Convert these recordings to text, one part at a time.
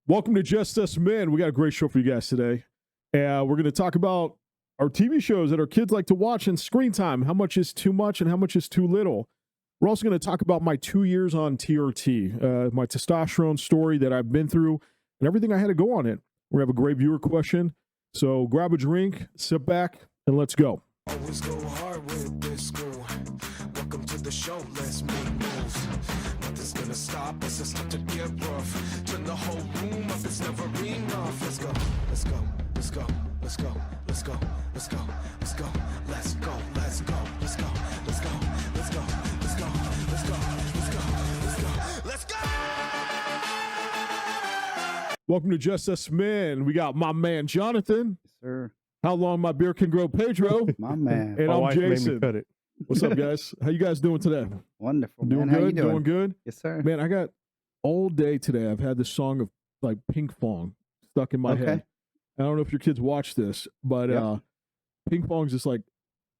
Welcome to Just Us Men. We got a great show for you guys today. We're going to talk about our TV shows that our kids like to watch and screen time, how much is too much and how much is too little. We're also going to talk about my 2 years on TRT, my testosterone story that I've been through and everything I had to go on it. We're going to have a great viewer question. So grab a drink, sit back, and let's go. Always go hard with this school. Welcome to the show, let's make moves. Nothing's gonna stop us, it's time to get rough. Turn the whole room up, it's never enough. Let's go, let's go, let's go, let's go, let's go, let's go, let's go, let's go, let's go, let's go, let's go, let's go, let's go, let's go, let's go, let's go, let's go. Welcome to Just Us Men. We got my man Jonathan. Yes, sir. How long my beer can grow, Pedro. My man. And My I'm wife made me Jason. cut it. What's up, guys? How you guys doing today? Wonderful, Doing man. good? How you doing? Doing good? Yes, sir. Man, I got all day today. I've had this song of like Ping Pong stuck in my head. I don't know if your kids watch this, but Ping Pong's this like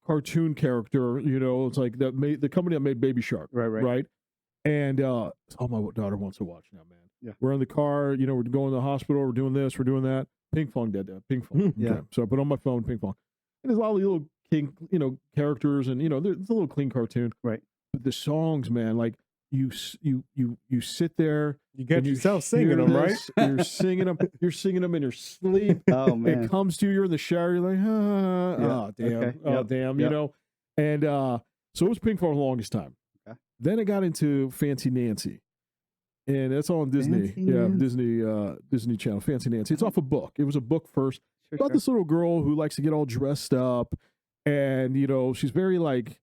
cartoon character. You know, it's like the company that made Baby Shark. Right. And all my daughter wants to watch now, man. Yeah. We're in the car. You know, we're going to the hospital. We're doing this. We're doing that. Ping Pong did that. Ping Pong. Yeah. Okay. So I put on my phone Ping Pong. And there's a lot of little characters, and it's a little clean cartoon. Right. But the songs, man, like you sit there. You get and yourself hear singing them, right? this, You're singing them. You're singing them in your sleep. Oh, man. It comes to you. You're in the shower. You're like, oh damn, Okay. oh Yep. damn, Yep. And so it was Ping Pong for the longest time. Okay. Then it got into Fancy Nancy, and that's all on Disney. Fancy Yeah, Nancy. Disney Channel. Fancy Nancy. It's off a book. It was a book first Sure, about sure. this little girl who likes to get all dressed up, and she's very like,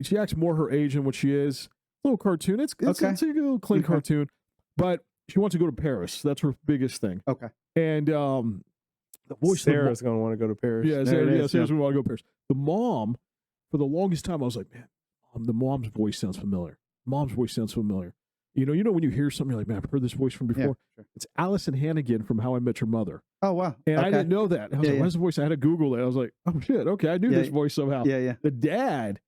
she acts more her age than what she is. Little cartoon. It's Okay. a little clean Okay. cartoon, but she wants to go to Paris. That's her biggest thing. Okay. And the voice Sarah's going to want to go to Paris. yeah, There it is, Sarah's gonna want to go to Paris. The mom, for the longest time, I was like, man, the mom's voice sounds familiar. Mom's voice sounds familiar. You know when you hear something, you're like, man, I've heard this voice from before. Yeah, sure. It's Allison Hannigan from How I Met Your Mother. Oh, wow. And I Okay. didn't know that. I was like, Yeah. what's the voice? I had to Google it. I was like, oh shit, okay, I knew Yeah. this voice somehow. Yeah. The dad,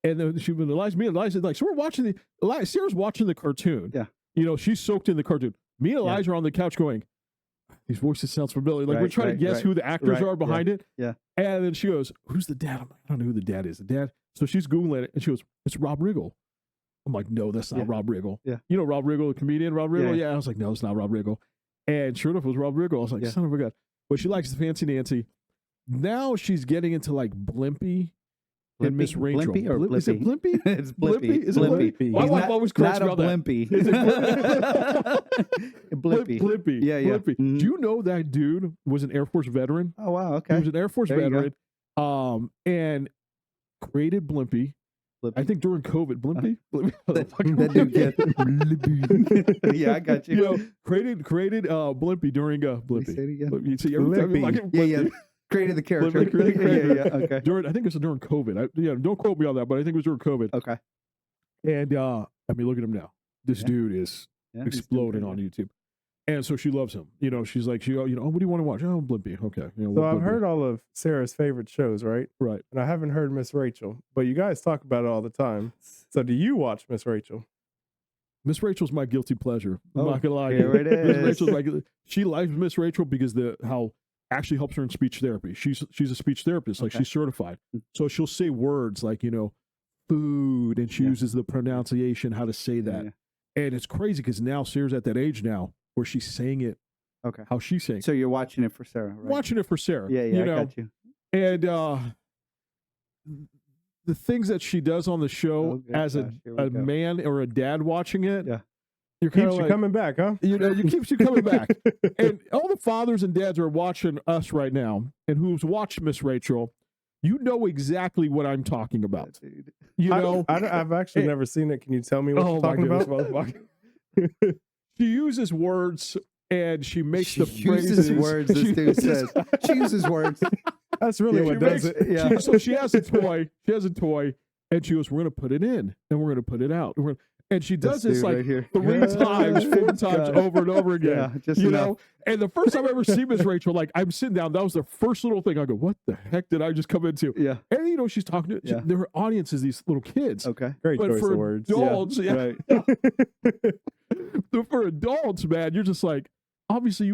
and then when Eliza like, so we're watching Sarah's watching the cartoon. Yeah. She's soaked in the cartoon. Me and Eliza are on the couch going, these voices sounds familiar. Like we're Right, trying to right, guess right. who the actors Right, are behind it. yeah. And then she goes, who's the dad? I'm like, I don't know who the dad is. The dad. So she's Googling it and she goes, it's Rob Riggle. I'm like, no, that's not Yeah. Rob Riggle. Yeah. You know Rob Riggle, the comedian Rob Riggle? Yeah. Yeah. I was like, no, it's not Rob Riggle. And sure enough, it was Rob Riggle. I was like, Yeah. son of a gun. But she likes the Fancy Nancy. Now she's getting into like Blimpy and Miss Rachel. Blimpy or Is it Blippy? Blimpy? It's Blippy. Is it Blimpy? My He's wife not- always corrects not me a on that. Blimpy. Is it Blippy. Blimpy. Yeah, yeah. Blimpy. Mhm. Do you know that dude was an Air Force veteran? Oh, wow. He Okay. was an Air Force There you go. veteran, and created Blimpy. Blippy. I think during COVID, Blimpy. That dude, yeah. Blippy. Yeah, I got you. Created Blimpy during Let me Blimpy. say it again. You see, every time Blimpy. I get Yeah, Blimpy. yeah. Created the character. Blimpy created the character. Yeah. Okay. I think it was during COVID. Don't quote me on that, but I think it was during COVID. Okay. And I mean, look at him now. This Yeah. dude is Yeah, he's exploding doing on good. YouTube. And so she loves him. She's like, oh, what do you want to watch? Oh, Blimpy. Okay. So I've Blimpy. heard all of Sarah's favorite shows, right? Right. And I haven't heard Miss Rachel, but you guys talk about it all the time. So do you watch Miss Rachel? Miss Rachel's my guilty pleasure. I'm Oh, not gonna lie. to here you. it Miss is. Rachel's like, she likes Miss Rachel because how actually helps her in speech therapy. She's a speech therapist, like Okay. she's certified. So she'll say words like food, and she Yeah. uses the pronunciation how to say that. Yeah. And it's crazy because now Sarah's at that age now where she's saying it Okay. how she's saying. So you're watching it for Sarah, right? Watching it for Sarah. Yeah, yeah, you I know, got you. and the things that she does on the show Oh, good as gosh, here we a go. man or a dad watching it, Yeah. you're kind Keeps of you like, coming back, huh? it keeps you coming back. And all the fathers and dads are watching us right now, and who's watched Miss Rachel, you know exactly what I'm talking about. Yeah, dude. You know, I've actually it- never seen it. Can you tell me what oh you're my talking goodness, about? motherfucker. She uses words and she makes She the phrases. uses words, this She dude uses- says. She uses words. That's really Yeah, what she does makes- it. Yeah. So she has a toy. She has a toy, and she goes, "We're going to put it in, and we're going to put it out." And she does this dude like right here. 3 times, 4 times, Gosh. over and over again. Yeah, just you enough. know. And the first time I ever see Miss Rachel, like I'm sitting down, that was the first little thing. I go, "What the heck did I just come into?" Yeah. And she's talking to Yeah. their audience is these little kids. Okay. Great But choice for of words. adults, yeah. Right. For adults, man, you're just like, obviously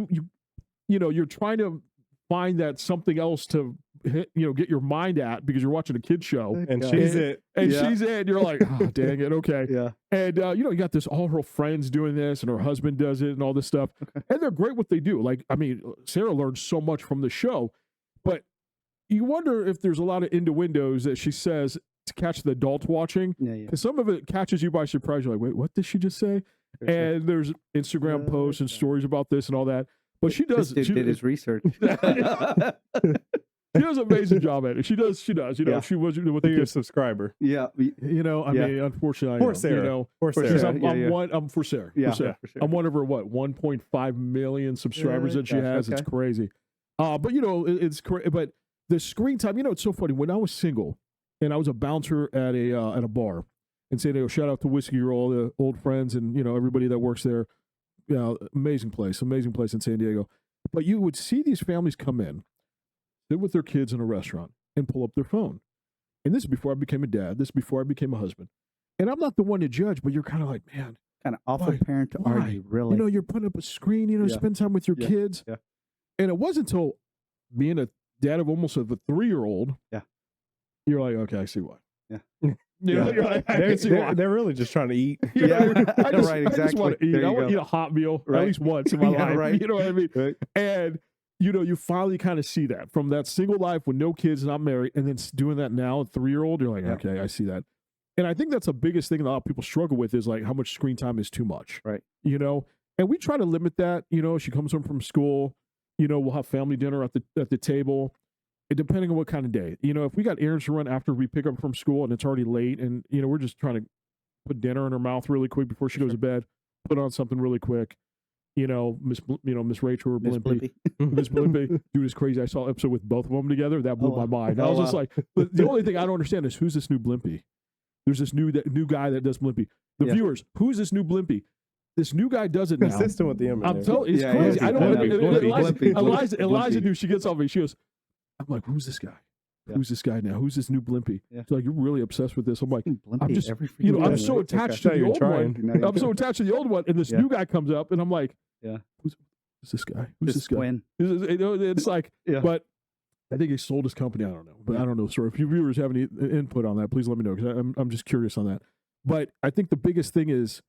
you're trying to find that something else to hit, get your mind at because you're watching a kid show. And she's it. And she's it. You're like, oh, dang it. Okay. Yeah. And, you got all her friends doing this and her husband does it and all this stuff. Okay. And they're great what they do. Like, I mean, Sarah learned so much from the show, but you wonder if there's a lot of innuendos that she says to catch the adults watching. Yeah. Yeah. Because some of it catches you by surprise. You're like, wait, what did she just say? For sure. And there's Instagram posts and stories about this and all that. But she does. This dude did his research. She does an amazing job at it. She does. She Yeah. was with So the you're a kids. subscriber. Yeah. I mean, unfortunately, Poor I am, Sarah. Poor because Sarah. I'm for Sarah. Yeah, For Sarah. for sure. I'm one of her 1.5 million subscribers that she gosh, has. It's okay. crazy. But it's crazy. But the screen time, it's so funny. When I was single and I was a bouncer at a bar in San Diego, shout out to Whiskey Girl, all the old friends and everybody that works there. Yeah, amazing place in San Diego. But you would see these families come in, sit with their kids in a restaurant, and pull up their phone. And this is before I became a dad. This is before I became a husband. And I'm not the one to judge, but you're kind of like, man, Kind of awful Why? parent are why? you, really? You're putting up a screen, Yeah. spend time with your Yeah. kids. Yeah. And it wasn't until being a dad of almost of a 3-year-old, Yeah. you're like, okay, I see why. Yeah. You're like, I can see why. They're really just trying to eat. Yeah. I just, Right, I just want to exactly. eat. There I you want to go. eat a hot meal Right. at least once in my Yeah, life. right. You know what I mean? Right. And you finally kind of see that from that single life with no kids, not married, and then doing that now, a 3-year-old, you're like, Yeah. okay, I see that. And I think that's the biggest thing that a lot of people struggle with is like how much screen time is too much. Right. And we try to limit that. She comes home from school, we'll have family dinner at the table. And depending on what kind of day. If we got errands to run after we pick up from school and it's already late and we're just trying to put dinner in her mouth really quick before she goes to bed, put on something really quick. Miss Rachel or Miss Blimpie. Blimpie. Miss Blimpie, dude, is crazy. I saw an episode with both of them together. That blew Oh, my wow. mind. I Oh, was just wow. like, but the only thing I don't understand is who's this new Blimpie? There's this new guy that does Blimpie. The Yeah. viewers, who's this new Blimpie? This new guy does it now. Consistent with the image. I'm telling you, it's Yeah, crazy. yeah, I don't. Blimpie, Eliza, Blimpie. dude, she gets off me. She goes, I'm like, who's this guy? Yeah. Who's this guy now? Who's this new Blimpie? Yeah. She's like, you're really obsessed with this. I'm like, Blimpie I'm just, every I'm freaking so day. attached Okay. to the You're old trying. one. I'm so attached to the old one, and this Yeah. new guy comes up, and I'm like, Yeah. who's this guy? Who's This this guy? twin. It's like, Yeah. but I think he sold his company. I don't know, but I don't know. So if you viewers have any input on that, please let me know because I'm just curious on that. But I think the biggest thing is,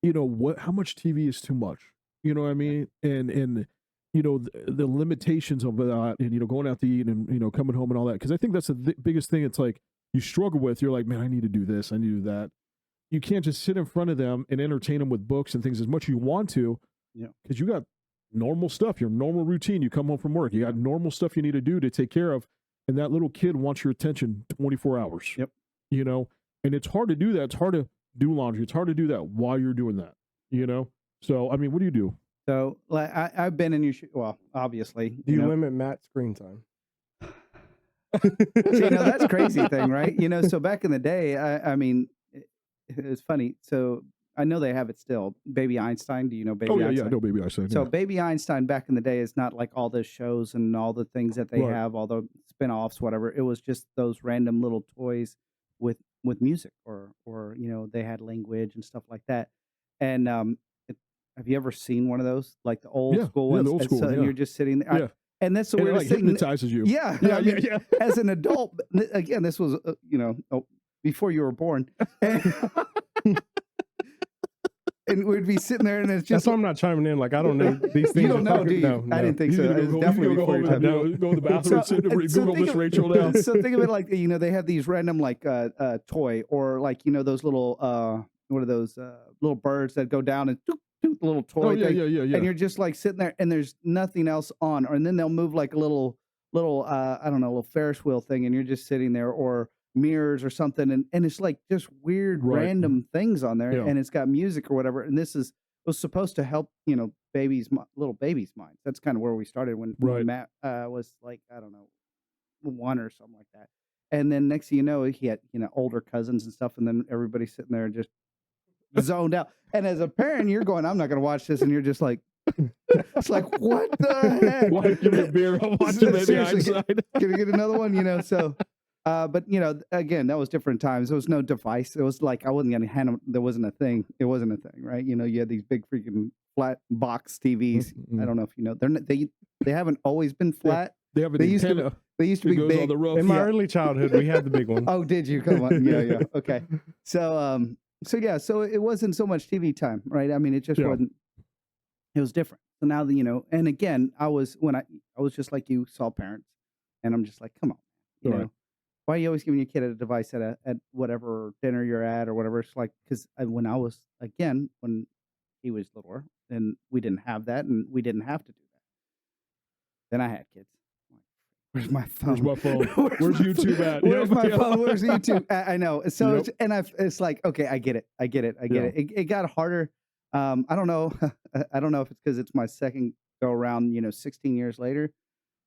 how much TV is too much. You know what I mean? And the limitations of that, and going out to eat, and coming home and all that. Because I think that's the biggest thing. It's like you struggle with. You're like, man, I need to do this. I need to do that. You can't just sit in front of them and entertain them with books and things as much as you want to. Yeah. Because you got normal stuff, your normal routine. You come home from work. You got normal stuff you need to do to take care of. And that little kid wants your attention 24 hours. Yep. And it's hard to do that. It's hard to do laundry. It's hard to do that while you're doing that. So, I mean, what do you do? So like I've been in your shoes. Well, obviously. Do you limit Matt's screen time? See, that's a crazy thing, right? So back in the day, I mean, it's funny. So I know they have it still. Baby Einstein. Do you know Baby Oh, yeah, Einstein? yeah. No, Baby Einstein. So Yeah. Baby Einstein back in the day is not like all the shows and all the things that they Right. have, all the spin-offs, whatever. It was just those random little toys with music or they had language and stuff like that. And have you ever seen one of those, like the old school Yeah, ones? the old And school, so, and yeah. you're just sitting there. Yeah. And that's the And it weirdest like thing. hypnotizes you. Yeah, Yeah, I yeah, mean, yeah. as an adult, again, this was before you were born, and we'd be sitting there, and it's That's just why I'm not chiming in. Like I don't know these things. you don't you're know, talking- do you? No, I didn't think You so. need to It was go definitely go before home your and time. go to the bathroom, sit there, Google think Miss of- Rachel now. So think of it like they have these random like toy or like those little what are those little birds that go down and toot, toot, little toy Oh, yeah, thing, yeah. and you're just like sitting there and there's nothing else on, and then they'll move like a little I don't know, little Ferris wheel thing, and you're just sitting there, or mirrors or something, and it's like just weird Right. random things on there, Yeah. and it's got music or whatever, and this was supposed to help little babies' minds. That's kind of where we started when Right. Matt was like, I don't know, 1 or something like that. And then next thing you know, he had older cousins and stuff, and then everybody's sitting there just zoned out. And as a parent, you're going, I'm not going to watch this, and you're just like, it's like, what the heck? Why give me a beer? I'll watch it, Baby Seriously, Einstein. Can I get another one? So. But again, that was different times. There was no device. It was like I wasn't gonna hand them. There wasn't a thing. It wasn't a thing, right? You had these big freaking flat box TVs. I don't know if you know. They haven't always been flat. They have an They used to antenna. They used to that be goes on big. the roof. In my early childhood, we had the big one. Oh, did you? Come on. Yeah. Okay. So yeah, so it wasn't so much TV time, right? I mean, it just Yeah. wasn't. It was different. So now that and again, I was just like you, saw parents, and I'm just like, come on, Right. why are you always giving your kid a device at whatever dinner you're at or whatever? It's like, because when he was littler, and we didn't have that, and we didn't have to do that. Then I had kids. Where's my phone? Where's my phone? Where's YouTube at? Where's my Yeah. phone? Where's YouTube? I know. So Yep. it's like, okay, I get it. It got harder. I don't know. I don't know if it's because it's my second go around, 16 years later,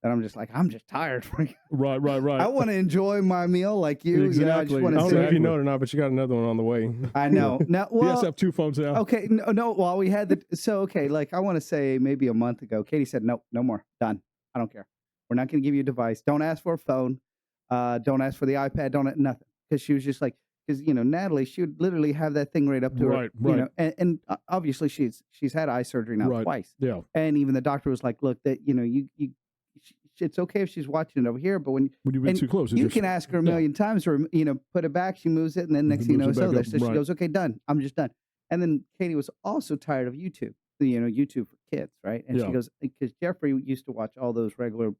that I'm just like, I'm just tired. Right. I want to enjoy my meal like you. I just Exactly. want I to don't know if Exactly. you know it or not, but you got another one on the way. I know. Now, He has well, to have 2 phones now. okay, no. Well, we had okay, like I want to say maybe a month ago, Katie said, no more, done. I don't care. We're not going to give you a device. Don't ask for a phone. Don't ask for the iPad. Nothing. Because she was just like, because Natalie, she would literally have that thing right up to her. Right. And obviously she's had eye surgery now Right. twice. Yeah. And even the doctor was like, look, that it's okay if she's watching it over here, but when When you've been and too close, you can ask her a million times, or put it back, she moves it, and then next thing you know, moves it's it back over. up, So she right. goes, okay, done. I'm just done. And then Katie was also tired of YouTube, YouTube for kids, right? And Yeah. she goes, because Jeffrey used to watch all those regular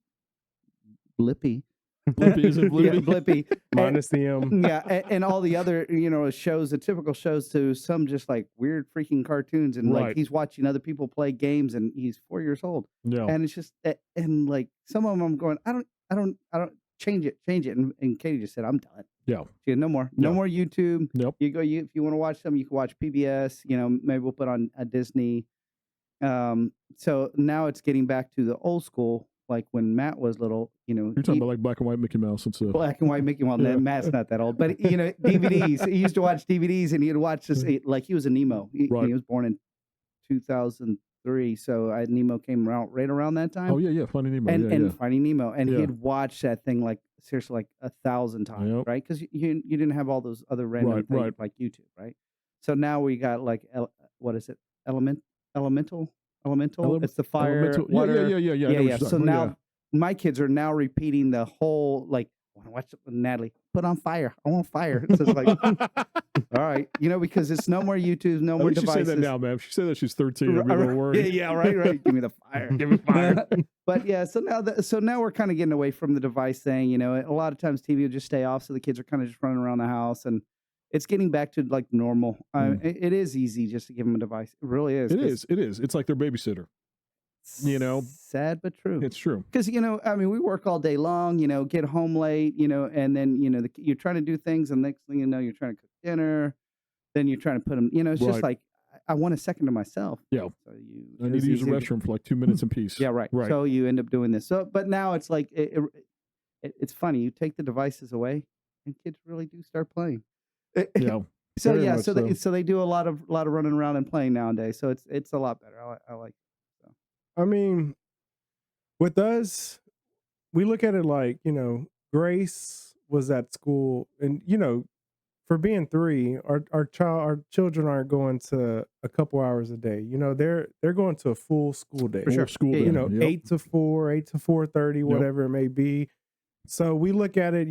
Blippy. Blippy, is it Yeah, Blippy? Blippy. Minus the Yeah, and all the other, shows, the typical shows, to some just like weird freaking cartoons, and like Right. he's watching other people play games, and he's 4 years old, Yeah. and it's just, and like some of them, I'm going, I don't change it, and Katie just said, I'm done. Yeah. She said, no more Yeah. YouTube. Nope. If you want to watch something, you can watch PBS. Maybe we'll put on a Disney. So now it's getting back to the old school, like when Matt was little. You're talking about like black and white Mickey Mouse. It's black and white Mickey. Well, Yeah. Matt's not that old, but DVDs. He used to watch DVDs, and he'd watch this. Like he was a Nemo. Right. He was born in 2003, so Nemo came out right around that time. Oh yeah. Finding Nemo. And Finding Nemo, and Yeah. he'd watch that thing like seriously like 1,000 times, Yep. right? Because you didn't have all those other random Right, things right. like YouTube, right? So now we got like what is it? Elemental. It's the fire, Elemental. water. Yeah. I know what you're So talking about. now my kids are now repeating the whole, like, I want to watch it with Natalie. Put on fire. I want fire. It's just like, all right, because it's no more YouTube, no At more least she devices. say that now, man. If she said that she's 13, I'd be a little worried. Yeah, right. Give me the fire. Give me fire. But yeah, so now we're kind of getting away from the device thing. A lot of times TV will just stay off, so the kids are kind of just running around the house, and it's getting back to like normal. It is easy just to give them a device. It really is. It is. It's like their babysitter. Sad but true. It's true. Because we work all day long. Get home late. And then you're trying to do things, and next thing you know, you're trying to cook dinner. Then you're trying to put them. It's just Right. like I want a second to myself. Yeah. So I need to use the restroom for like 2 minutes in peace. Yeah, right. Right. So you end up doing this. So, but now it's like it's funny. You take the devices away, and kids really do start playing. Yeah. So Very yeah, much so they do a lot of running around and playing nowadays. So it's a lot better. I like. I mean, with us, we look at it like, Grace was at school, and for being 3, our children aren't going to a couple hours a day. They're going to a full school day. For sure. School Yeah, day. Yep. 8 to 4, 8 to 4:30, whatever it may be. So we look at it,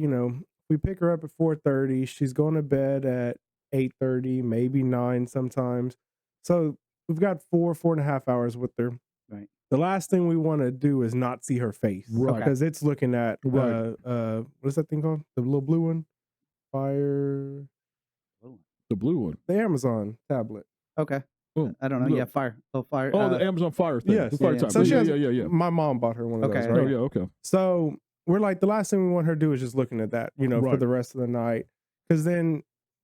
we pick her up at 4:30. She's going to bed at 8:30, maybe 9 sometimes. So we've got 4.5 hours with her. Right. The last thing we want to do is not see her face, Right. Because it's looking at Right. What's that thing called? The little blue one, Fire, The blue one. the Amazon tablet. Okay. Oh, I don't know. look. Yeah, fire. Oh, fire. Oh, the Amazon Fire thing. Yes. The Fire Yeah, yeah. Time. So she has- yeah. My mom bought her one of Okay, those, right. Oh, right? yeah, okay. So we're like, the last thing we want her to do is just looking at that, for Right. the rest of the night, because then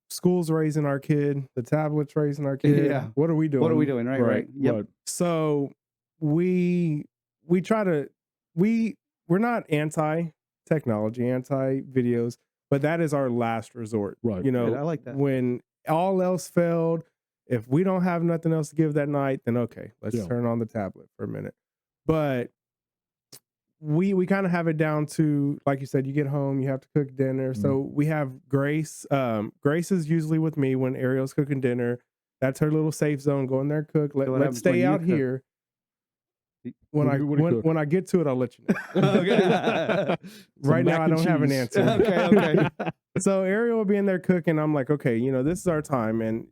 school's raising our kid, the tablet's raising our kid. Yeah. What are we doing? What are we doing? Right. Yep. Right. So we try to we're not anti technology, anti videos, but that is our last resort. Right. Good, I like that. When all else failed, if we don't have nothing else to give that night, then okay, let's Yeah. turn on the tablet for a minute. But we kind of have it down to, like you said, you get home, you have to cook dinner. So we have Grace. Grace is usually with me when Ariel's cooking dinner. That's her little safe zone. Go in there, cook. So what Let's happens when stay you out cook? here. When What do you cook? when I get to it, I'll let you know. Okay. Right now, mac I and don't have an cheese. answer. Okay. So Ariel will be in there cooking. I'm like, okay, this is our time. And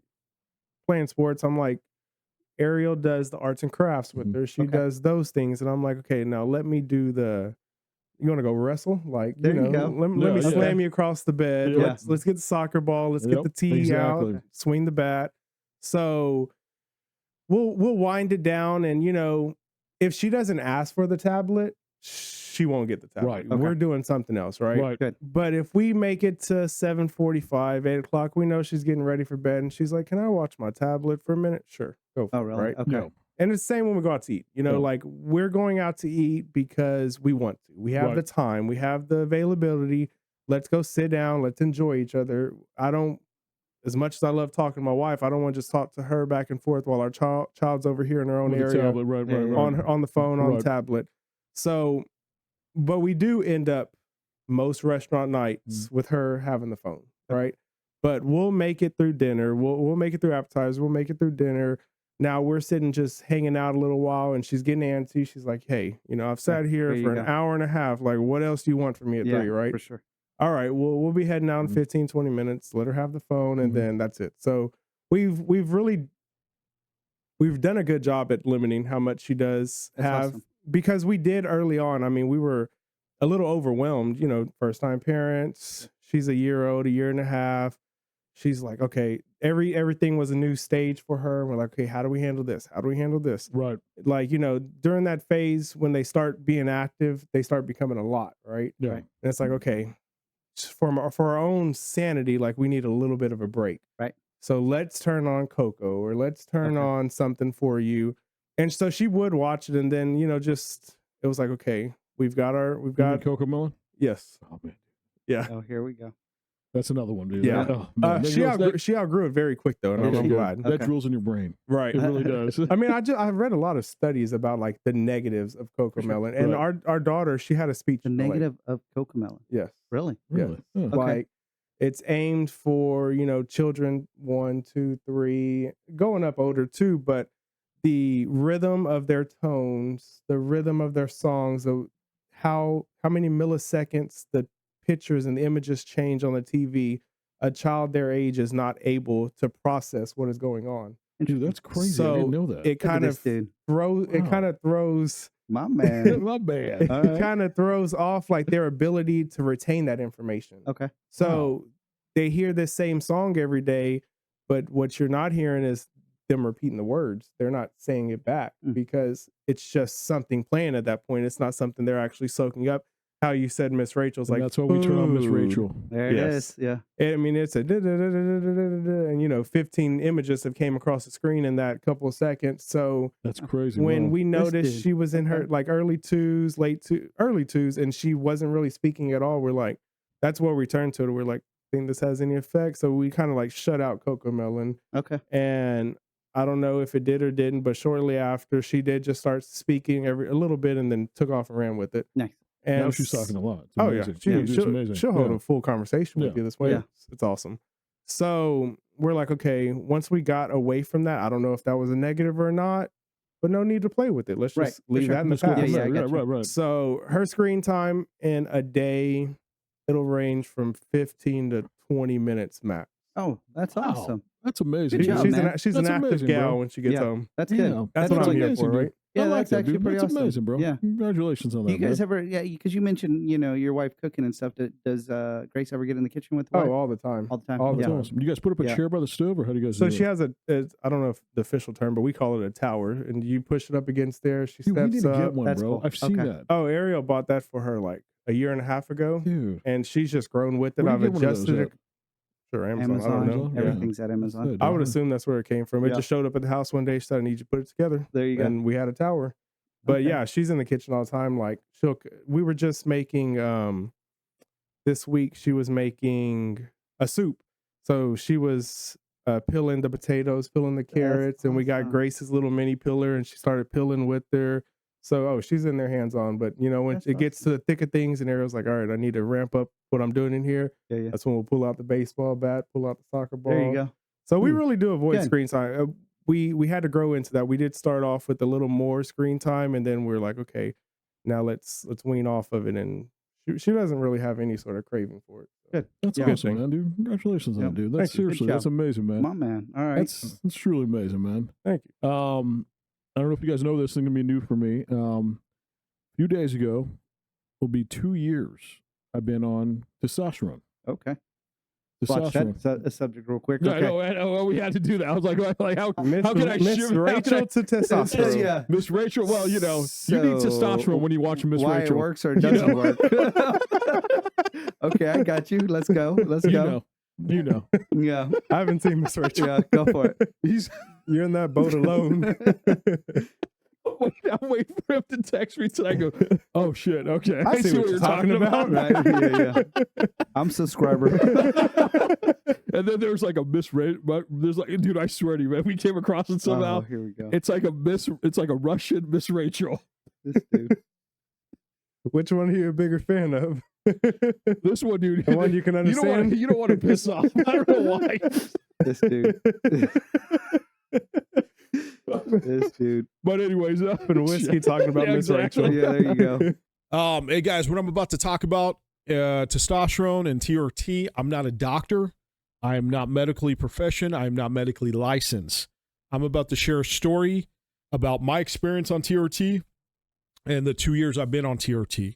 playing sports, I'm like, Ariel does the arts and crafts with her. She Okay. does those things. And I'm like, okay, now let me do you want to go wrestle? Like, There you go. let Yeah, me yeah. slam you across the bed. Yeah. Let's get the soccer ball. Let's get Yep, the tee out, exactly. swing the bat. So we'll wind it down. And, if she doesn't ask for the tablet, she won't get the tablet. Right. Okay. We're doing something else, right? Right. Good. But if we make it to 7:45, 8 o'clock, we know she's getting ready for bed. And she's like, can I watch my tablet for a minute? Sure. Go for Oh, it, really? right? Okay. Yeah. And it's the same when we go out to eat. Yeah. Like we're going out to eat because we want to. We have Right. the time. We have the availability. Let's go sit down. Let's enjoy each other. As much as I love talking to my wife, I don't want to just talk to her back and forth while our child's over here in her own With the area tablet, right, Yeah, right, yeah. right. on the phone, on Right. the tablet. So, but we do end up most restaurant nights with her having the phone, right? But we'll make it through dinner. We'll make it through appetizers. We'll make it through dinner. Now we're sitting just hanging out a little while, and she's getting antsy. She's like, "Hey, I've sat here there you for go. an hour and a half. Like, what else do you want from me at 3, right?" For sure. All right, we'll be heading out in Mhm. 15, 20 minutes. Let her have the phone, and Mhm. then that's it. So we've done a good job at limiting how much she does That's have awesome. because we did early on. I mean, we were a little overwhelmed, first time parents. She's a year old, a year and a half. She's like, okay, everything was a new stage for her. We're like, okay, how do we handle this? How do we handle this? Right. Like, during that phase when they start being active, they start becoming a lot, right? Yeah. Right. And it's like, okay, for our own sanity, like we need a little bit of a break. Right. So let's turn on Coco or let's turn Okay. on something for you. And so she would watch it, and then, it was like, okay, we've got You mean Coco Melon? yes. Oh man, Yeah. Oh, here we go. that's another one, dude. Yeah. Oh, man. She outgrew it very quick though, and Did I'm she? glad. That Okay. drools in your brain. Right. It really does. I mean, I've read a lot of studies about like the negatives of Coco For sure. Melon, and Right. our daughter, she had a speech. The delay. negative of Cocomelon. Yes. Really? Really? Yeah. Okay. Like it's aimed for, children 1, 2, 3, going up older too, but the rhythm of their tones, the rhythm of their songs, how many milliseconds the pictures and the images change on the TV, a child their age is not able to process what is going on. Dude, that's crazy. I So didn't know that. it Look at kind this of dude. throws it Wow. kind of throws My man. My bad. All it right. kind of throws off like their ability to retain that information. Okay. So they hear this same song every day, but what you're not hearing is them repeating the words. They're not saying it back because it's just something playing at that point. It's not something they're actually soaking up. How you said Miss Rachel's And like, that's why we turn on Miss food. Rachel. There it Yes. is. Yeah. I mean, it's a and 15 images have came across the screen in that couple of seconds. So That's crazy. when Wow. we noticed dude. she was in her Okay. like early twos, early twos, and she wasn't really speaking at all, we're like, that's where we turned to it. We're like, think this has any effect? So we kind of like shut out Coco Melon, Okay. and I don't know if it did or didn't, but shortly after she did just start speaking a little bit and then took off and ran with it. Nice. And Now she's talking a lot. It's Oh yeah, amazing. It's amazing. she'll hold Yeah. a full conversation with Yeah. you this way. Yeah. It's awesome. So we're like, okay, once we got away from that, I don't know if that was a negative or not, but no need to play with it. Let's Right, just for leave sure. that in the Let's go past. from Yeah, I there. got you. Right. So her screen time in a day, it'll range from 15 to 20 minutes max. Oh, that's Wow. awesome. That's amazing. Good job, she's man. she's That's an active amazing, gal bro. when she gets Yeah. home. That's Yeah. good. That's what I'm here amazing, for, dude. right? Yeah, I like that's that, actually dude. pretty That's awesome. amazing, bro. Yeah. Congratulations on that. Do you guys man. ever? Yeah, because you mentioned your wife cooking and stuff. Does Grace ever get in the kitchen with the wife? Oh, all the time. All the time. All the That's time. awesome. You guys put up a Yeah. chair by the stove, or how do you guys So do she it? has I don't know if the official term, but we call it a tower, and you push it up against there. She Dude, we steps need to up. get one, That's bro. cool. I've seen Okay. that. Oh, Ariel bought that for her like a year and a half ago, Dude. and she's just grown with it. Where I've do you get one of those adjusted it. at? Sure, Amazon. I Amazon. don't know. Amazon? Yeah. Everything's at Amazon. That's it, I would dude. assume that's where it came from. It Yeah. just showed up at the house one day. She said, "I need you to put it together," There you go. and we had a tower. But Okay. yeah, she's in the kitchen all the time. Like we were just making this week. She was making a soup, so she was peeling the potatoes, peeling the carrots, and we got awesome. Grace's little mini peeler, and she started peeling with her. So she's in there hands on. But when That's it gets to the thick of things, and Ariel's like, "All right, I need to ramp up what I'm doing in here." Yeah, yeah. That's when we'll pull out the baseball bat, pull out the soccer ball. There you go. So we really do avoid Good. screen time. We had to grow into that. We did start off with a little more screen time, and then we're like, okay, now let's wean off of it. And she doesn't really have any sort of craving for it. Good. That's Yeah. awesome, man, dude. Congratulations on Yep. it, dude. Thank That's you. seriously, Good that's job. amazing, man. My man. All right. That's truly amazing, man. Thank you. I don't know if you guys know this. This thing gonna be new for me. A few days ago will be 2 years I've been on testosterone. Okay. Watch that a subject real quick. No, Okay. I know, we had to do that. I was like how Miss can I Miss shift- how Rachel can I- to testosterone. Yeah. Miss Rachel? Well, you know, you need So, testosterone when you watch Miss Why Rachel. it works or it doesn't work. Okay, I got you. Let's go. Let's go. You know. Yeah. I haven't seen Miss Rachel. Yeah. Go for it. You're in that boat alone. I'm waiting for him to text me tonight. I go, oh shit, okay. I see what you're talking about. Right. Yeah. I'm subscriber. And then there's like a misread, but there's like, dude, I swear to you, man, we came across it somehow. Oh, here we go. It's like a Russian Miss Rachel. This dude. Which one are you a bigger fan of? This one, dude. The one you can understand? You don't want to piss off. I don't know why. This dude. This dude. But anyways, And whiskey talking about Yeah, Miss exactly. Rachel. Yeah, there you go. Hey guys, what I'm about to talk about, testosterone and TRT. I'm not a doctor. I am not medically proficient. I am not medically licensed. I'm about to share a story about my experience on TRT and the 2 years I've been on TRT.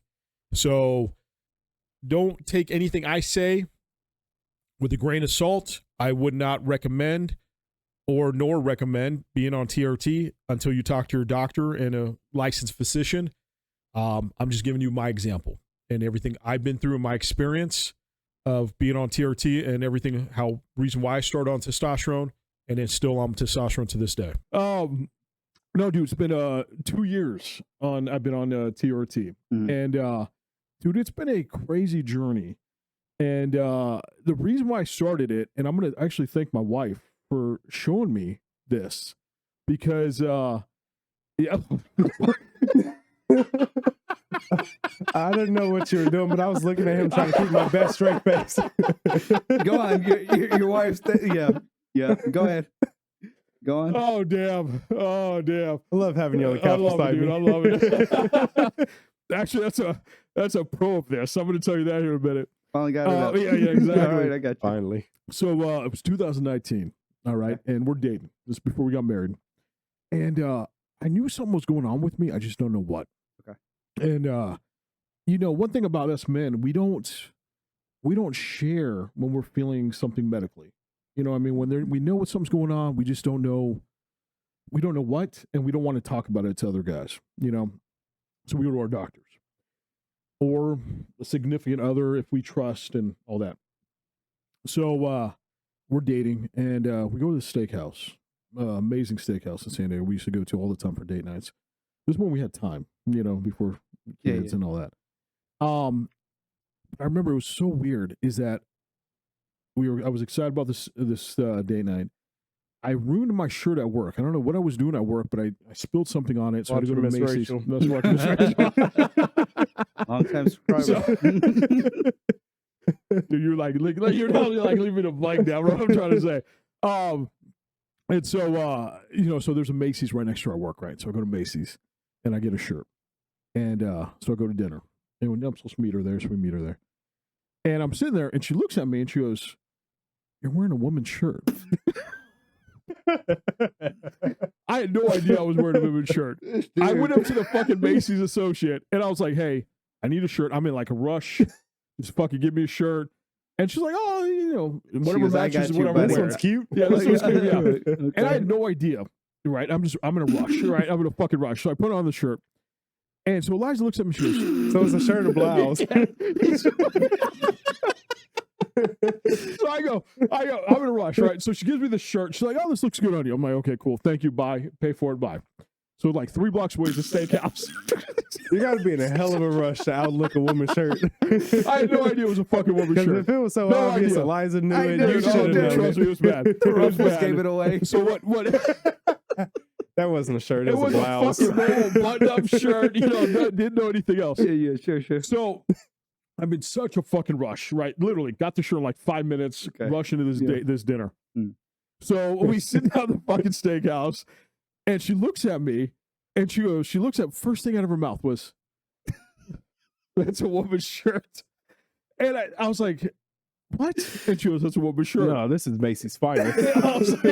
So don't take anything I say with a grain of salt. I would not recommend nor recommend being on TRT until you talk to your doctor and a licensed physician. I'm just giving you my example and everything I've been through in my experience of being on TRT and everything, reason why I started on testosterone and then still on testosterone to this day. No, dude, it's been 2 years I've been on TRT. Mhm. And dude, it's been a crazy journey. And the reason why I started it, and I'm going to actually thank my wife for showing me this, because yeah. I didn't know what you were doing, but I was looking at him trying to keep my best straight face. Go on. Your wife's. Yeah. Go ahead. Go on. Oh damn! Oh damn! I love having you on the I couch love it, beside dude. me. I love it. Actually, that's a pro of this. I'm going to tell you that here in a minute. Finally got it up. Yeah, exactly. All right, I got you. Finally. So it was 2019. All right, and we're dating. This is before we got married, and I knew something was going on with me. I just don't know what. Okay. And you know, one thing about us men, we don't share when we're feeling something medically. You know, I mean, when we know what something's going on, we just don't know. We don't know what, and we don't want to talk about it to other guys. You know, so we go to our doctors or a significant other if we trust and all that. So we're dating, and we go to the steakhouse, amazing steakhouse in San Diego. We used to go to all the time for date nights. This is when we had time, you know, before kids and all that. I remember it was so weird is that I was excited about this date night. I ruined my shirt at work. I don't know what I was doing at work, but I spilled something on it. So I had to go to Watching Miss Macy's. Rachel. That's watching Miss Rachel. Long time subscriber. Dude, you're like you're not like leaving a blank down. What I'm trying to say. And so you know, so there's a Macy's right next to our work, right? So I go to Macy's and I get a shirt, and so I go to dinner, and I'm supposed to meet her there, so we meet her there, and I'm sitting there, and she looks at me and she goes, "You're wearing a woman's shirt." I had no idea I was wearing a women's shirt. I went up to the fucking Macy's associate and I was like, "Hey, I need a shirt. I'm in like a rush. Just fucking give me a shirt." And she's like, "Oh, you know, whatever goes, "I matches got you, whatever." buddy." This wear." one's cute. Yeah, this one's cute. Yeah. Okay. And I had no idea. Right, I'm in a rush. Right, I'm in a fucking rush. So I put on the shirt, and so Eliza looks at me. She goes, So it's a shirt or blouse. So I go, I'm in a rush, right? So she gives me the shirt. She's like, "Oh, this looks good on you." I'm like, "Okay, cool. Thank you. Bye. Pay for it. Bye." So like 3 blocks away is a steakhouse. You got to be in a hell of a rush to outlook a woman's shirt. I had no idea it was a fucking woman's Because shirt. if it was so No obvious, idea. Eliza knew I it. know, You no, should have dude, known trust me, it was bad. It was Ruffles bad. gave it away. So what? That wasn't a shirt. It It was was a blouse. a fucking normal button-up shirt. You know, didn't know anything else. Yeah, sure. So I'm in such a fucking rush, right? Literally got the shirt in like 5 minutes, Okay. rush into this Yeah. this dinner. Mm. So we sit down at the fucking steakhouse, and she looks at me, and she goes, she looks at, first thing out of her mouth was, "That's a woman's shirt." And I was like, "What?" And she goes, "That's a woman's shirt." No, this is Macy's finest. I was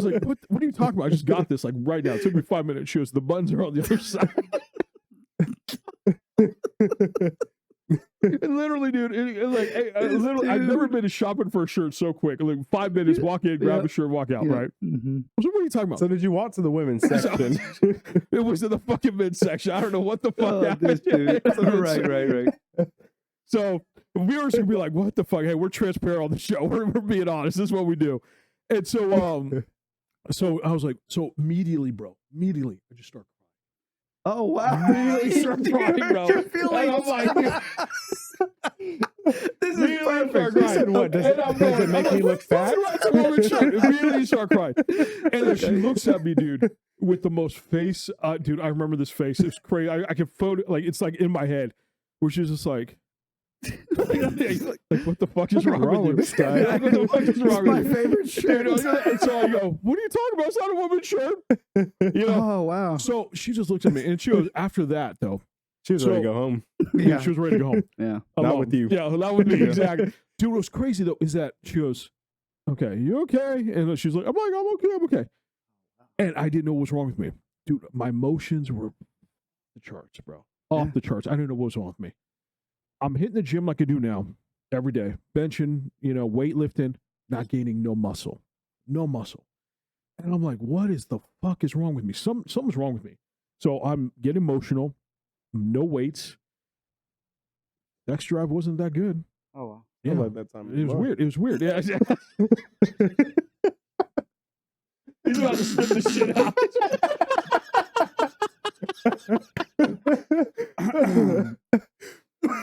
like, what are you talking about? I just got this like right now. It took me 5 minutes. She goes, "The buttons are on the other side." And literally, dude, I've never been shopping for a shirt so quick. Like 5 minutes, walk in, grab a shirt, walk out, right? Mm-hmm. So what are you talking about? So did you walk to the women's section? It was in the fucking men's section. I don't know what the fuck happened. Right. So viewers could be like, "What the fuck? Hey, we're transparent on the show. We're being honest. This is what we do." And so, so I was like, so immediately, I just start crying. Oh wow! Immediately start crying, bro. Your And feelings. I'm like, This is immediately start perfect. You said crying. what? Does And I'm it going, make I'm me like, look fat? "That's a woman's shirt." Immediately start crying. And then she looks at me, dude, with the most face. Dude, I remember this face. It's crazy. I can photo, like, it's like in my head, where she's just like, like, what the fuck is wrong with this you? guy? Like, what the fuck is wrong My with you? favorite shirt. Dude, and so I go, "What are you talking about? It's not a woman's shirt." You know? Oh wow! So she just looks at me, and she goes, after that, though, She was ready to So- go home. yeah, she was ready to go home. Yeah. Not Alone. with you. Yeah, not with me, exactly. Dude, what was crazy, though, is that she goes, "Okay, you okay?" And she's like, I'm okay. And I didn't know what was wrong with me. Dude, my emotions were the charts, bro. Off the charts. I didn't know what was wrong with me. I'm hitting the gym like I do now every day, benching, weightlifting, not gaining no muscle. And I'm like, what is the fuck is wrong with me? Something's wrong with me. So I'm getting emotional, no weights. Sex drive wasn't that good. Oh wow! Yeah, I love that time. it was weird. It was weird. Yeah. He's about to slip the shit out.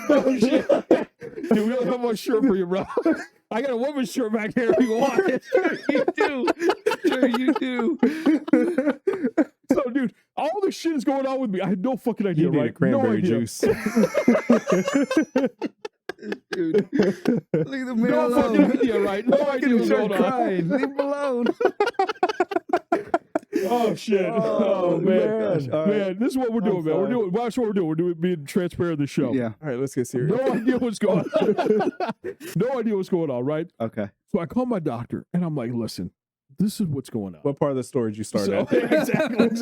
Oh, shit. Dude, we don't have one shirt for you, bro. I got a woman's shirt back here if you want it. Sure you do. So, dude, all this shit is going on with me. I had no fucking idea, You need right? a cranberry no idea. juice. Dude, leave the man No alone. fucking idea, right? No idea what's Start going on. crying. Leave him alone. Oh shit! Oh man, gosh. All right. man, this is what we're doing, man. sorry. That's what we're doing. We're doing being transparent in the show. Yeah. All right, let's get serious. No idea what's going on. No idea what's going on, right? Okay. So I call my doctor and I'm like, "Listen, this is what's going on." What part of the story did you start So, at? exactly.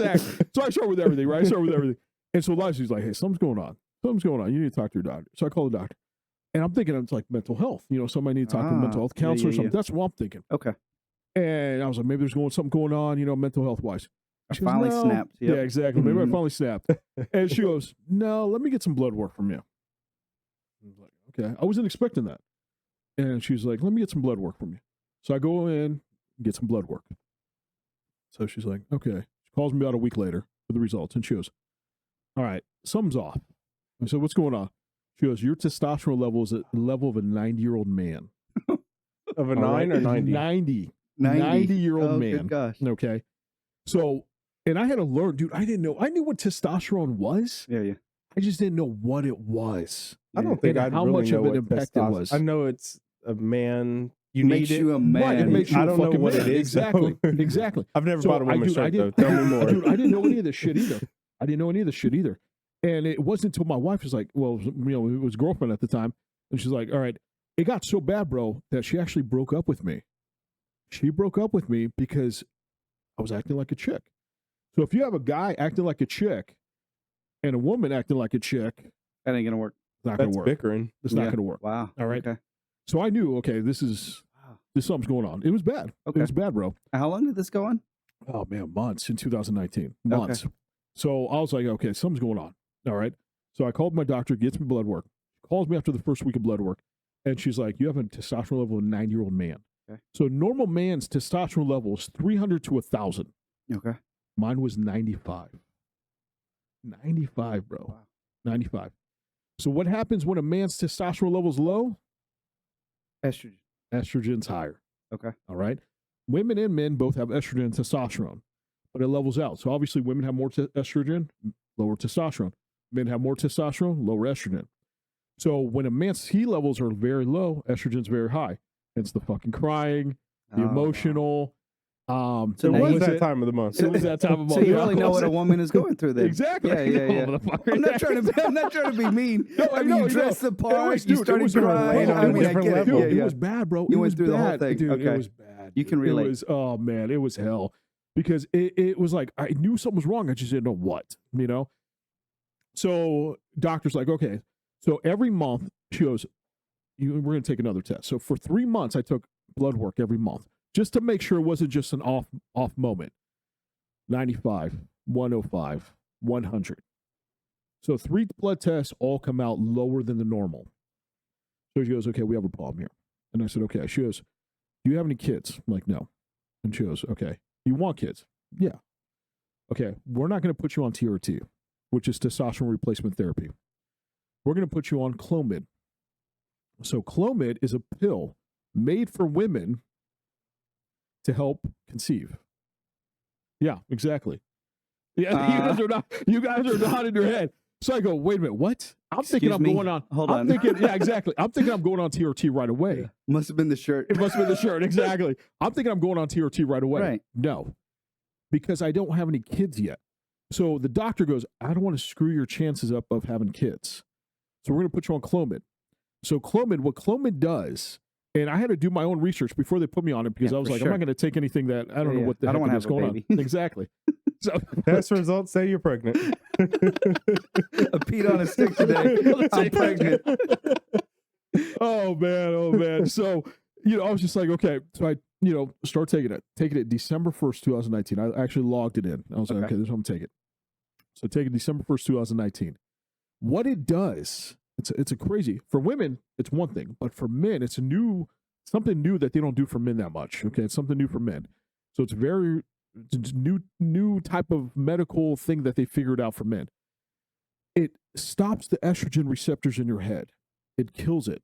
So I start with everything, right? I start with everything. And so Liza's like, "Hey, something's going on. You need to talk to your doctor." So I call the doctor. And I'm thinking it's like mental health. Somebody need to talk to a mental health yeah, counselor or yeah, something. That's what I'm thinking. Okay. And I was like, maybe there's something going on, mental health wise. I She goes, finally "No." snapped. Yep. Yeah, exactly. Maybe I Mhm. finally snapped. And she goes, "No, let me get some blood work from you." I was like, okay. I wasn't expecting that. And she's like, "Let me get some blood work from you." So I go in, get some blood work. So she's like, "Okay." She calls me about a week later with the results. And she goes, "All right, something's off." I said, "What's going on?" She goes, "Your testosterone level is at the level of a 90-year-old man." Of a All 9 right? or 90? 90-year-old Oh, man. good gosh. Okay. So, and I had to learn, dude, I didn't know. I knew what testosterone was. Yeah. I just didn't know what it was. I don't think And I'd how really much know of an what impact it testosterone- was. I know it's a man. You Makes need you it. a man. Right, it makes you I a don't know fucking what man. it is. Exactly. though. Exactly. I've never So bought a woman's shirt, though. didn't- Tell me more. Dude, I didn't know any of this shit either. And it wasn't until my wife was like, well, it was girlfriend at the time. And she's like, all right, it got so bad, bro, that she actually broke up with me. She broke up with me because I was acting like a chick. So if you have a guy acting like a chick and a woman acting like a chick, That ain't gonna work. it's not going That's to work. bickering. It's not Yeah. going to work. Wow. All right. Okay. So I knew, okay, this something's going on. It was bad. Okay. It was bad, bro. How long did this go on? Oh man, months in 2019. Months. So I was like, okay, something's going on. All right. So I called my doctor, gets me blood work. She calls me after the first week of blood work. And she's like, you have a testosterone level of a 90-year-old man. Okay. So normal man's testosterone level is 300 to 1,000. Okay. Mine was 95. 95, bro. Wow. 95. So what happens when a man's testosterone level is low? Estrogen. Estrogen's higher. Okay. All right. Women and men both have estrogen and testosterone, but it levels out. So obviously, women have more estrogen, lower testosterone. Men have more testosterone, lower estrogen. So when a man's T levels are very low, estrogen's very high. Hence the fucking crying, the Oh, wow. emotional. So It now was you- that time of the month. It was that time of So month. you Yeah, really know what a woman is going through then. Exactly. Yeah, yeah, yeah. Motherfucker. I'm not trying to be mean. No, I mean, know, you dressed the It part, was- you dude, it started was crying. bad. I It mean, was I get it. different Dude, Yeah, it yeah. was bad, bro. You It went was through the whole bad. thing. Dude, Okay. it was bad. You can relate. It was, oh man, it was hell. Because it was like, I knew something was wrong. I just didn't know what, you know? So doctor's like, okay. So every month, she goes, we're going to take another test. So for 3 months, I took blood work every month just to make sure it wasn't just an off moment. 95, 105, 100. So 3 blood tests all come out lower than the normal. So she goes, okay, we have a problem here. And I said, okay. She goes, do you have any kids? I'm like, no. And she goes, okay. You want kids? Yeah. Okay, we're not going to put you on TRT, which is testosterone replacement therapy. We're going to put you on Clomid. So Clomid is a pill made for women to help conceive. Yeah, exactly. Yeah, you guys are nodding your head. So I go, wait a minute, what? I'm thinking Excuse I'm me? going on. Hold I'm on. thinking, yeah, exactly. I'm thinking I'm going on TRT right away. Must have been the shirt. It must have been the shirt, exactly. I'm thinking I'm going on TRT right away. Right. No, because I don't have any kids yet. So the doctor goes, I don't want to screw your chances up of having kids. So we're going to put you on Clomid. So Clomid, what Clomid does, and I had to do my own research before they put me on it because Yeah, I was for like, sure. I'm not going to take anything that I don't know Yeah, what the I don't heck wanna is have a going baby. on. Exactly. So Test results say you're pregnant. A Pete on a stick today. I'm pregnant. Oh man. So, I was just like, okay. So I, start taking it December 1st, 2019. I actually logged it in. I was like, Okay. okay, this is what I'm taking. So take it December 1st, 2019. What it does, it's a crazy, for women, it's one thing, but for men, it's something new that they don't do for men that much. Okay. It's something new for men. So it's new type of medical thing that they figured out for men. It stops the estrogen receptors in your head. It kills it.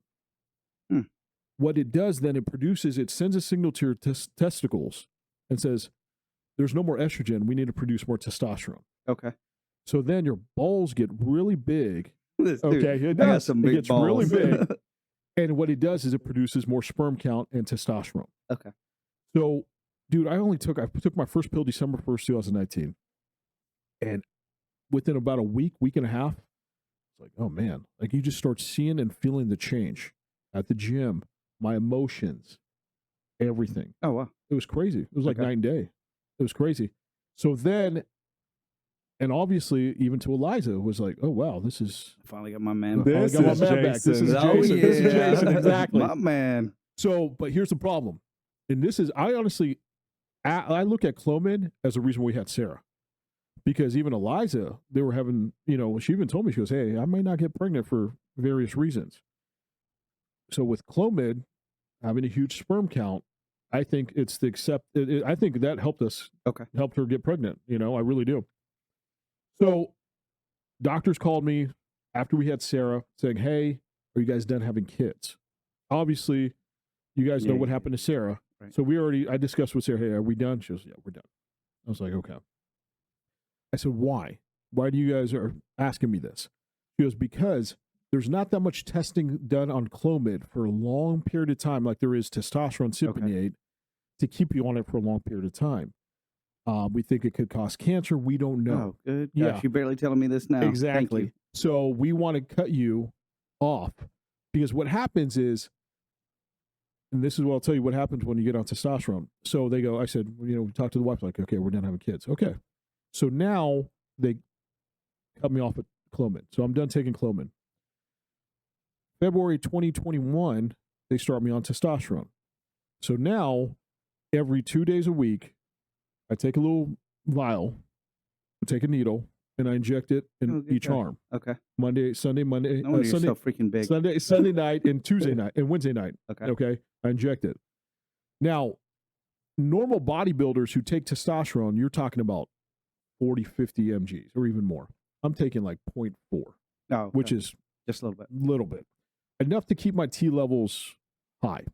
What it does then, it sends a signal to your testicles and says, there's no more estrogen. We need to produce more testosterone. Okay. So then your balls get really big. This dude, Okay, it I got does. some It big gets balls. really big. And what it does is it produces more sperm count and testosterone. Okay. So, dude, I took my first pill December 1st, 2019. And within about a week and a half, it's like, oh man, like you just start seeing and feeling the change at the gym, my emotions, everything. Oh, wow. It was crazy. It was like Okay. night and day. It was crazy. So then, and obviously, even to Eliza, was like, oh wow, this is. I finally got my man. I This got my is man back. This is Jaxson. Oh, Jason. This is yeah. Jason, exactly. My man. So, but here's the problem. And this is, I honestly, I look at Clomid as a reason we had Sarah. Because even Eliza, they were having, she even told me, she goes, hey, I may not get pregnant for various reasons. So with Clomid, having a huge sperm count, I think it's I think that helped us, helped her get pregnant. I really do. So doctors called me after we had Sarah saying, hey, are you guys done having kids? Obviously, you guys know what happened to Sarah. Right. So I discussed with Sarah, hey, are we done? She goes, yeah, we're done. I was like, okay. I said, why? Why do you guys are asking me this? She goes, because there's not that much testing done on Clomid for a long period of time, like there is testosterone cypionate, to keep you on it for a long period of time. We think it could cause cancer. We don't know. Oh, good. Yeah. Gosh, you're barely telling me this now. Exactly. Thank you. So we want to cut you off because what happens is, and this is what I'll tell you what happens when you get on testosterone. So they go, I said, we talked to the wife, like, okay, we're done having kids. Okay. So now they cut me off at Clomid. So I'm done taking Clomid. February 2021, they start me on testosterone. So now every 2 days a week, I take a little vial, I take a needle, and I inject it in good each God. arm. Okay. Monday, No wonder you're so freaking big. Sunday night and Tuesday night and Wednesday night. Okay. Okay. I inject it. Now, normal bodybuilders who take testosterone, you're talking about 40, 50 mgs or even more. I'm taking like 0.4, Oh, okay. which is just a little bit. little bit. Enough to keep my T levels high.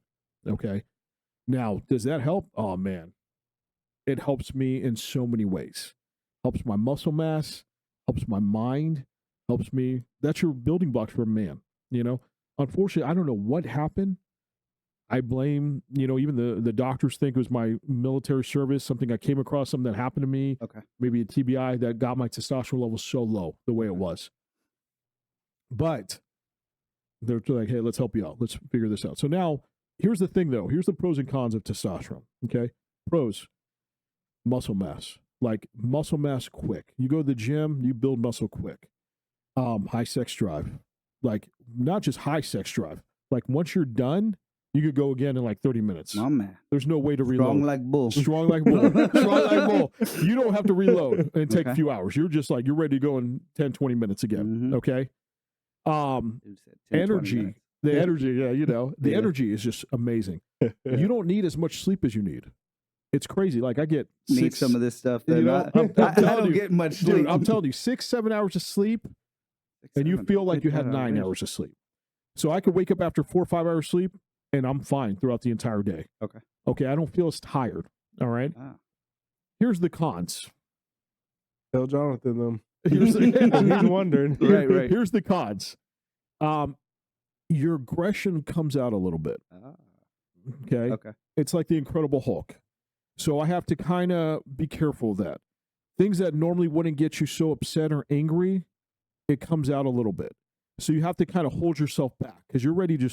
Okay. Now, does that help? Oh, man. It helps me in so many ways. Helps my muscle mass, helps my mind, helps me. That's your building blocks for a man. Unfortunately, I don't know what happened. I blame, even the doctors think it was my military service, something I came across, something that happened to me, Okay. maybe a TBI that got my testosterone level so low the way it was. But they're like, hey, let's help you out. Let's figure this out. So now, here's the thing, though. Here's the pros and cons of testosterone, okay? Pros, muscle mass. Like, muscle mass quick. You go to the gym, you build muscle quick. High sex drive. Like, not just high sex drive. Like, once you're done, you could go again in like 30 minutes. My man. There's no way to reload. Strong like bull. Strong like bull. Strong like bull. You don't have to reload and take a Okay. few hours. You're just like, you're ready to go in 10, 20 minutes again. Mhm. Okay? Dude said 10, 20 Energy. minutes. The energy, the Yeah. energy is just amazing. You don't need as much sleep as you need. It's crazy. Like, I get Need some of this stuff. you Then know, I, I'm I telling don't you, get much sleep. dude, I'm telling you, 6-7 hours of sleep, and you feel like you had 9 hours of sleep. So I could wake up after 4 or 5 hours sleep, and I'm fine throughout the entire day. Okay, I don't feel as tired. All right. Ah. Here's the cons. Tell Jonathan them. Here's He's wondering. Right. Here's the cons. Your aggression comes out a little bit. Okay. Okay. It's like the Incredible Hulk. So I have to kind of be careful of that. Things that normally wouldn't get you so upset or angry, it comes out a little bit. So you have to kind of hold yourself back because you're ready to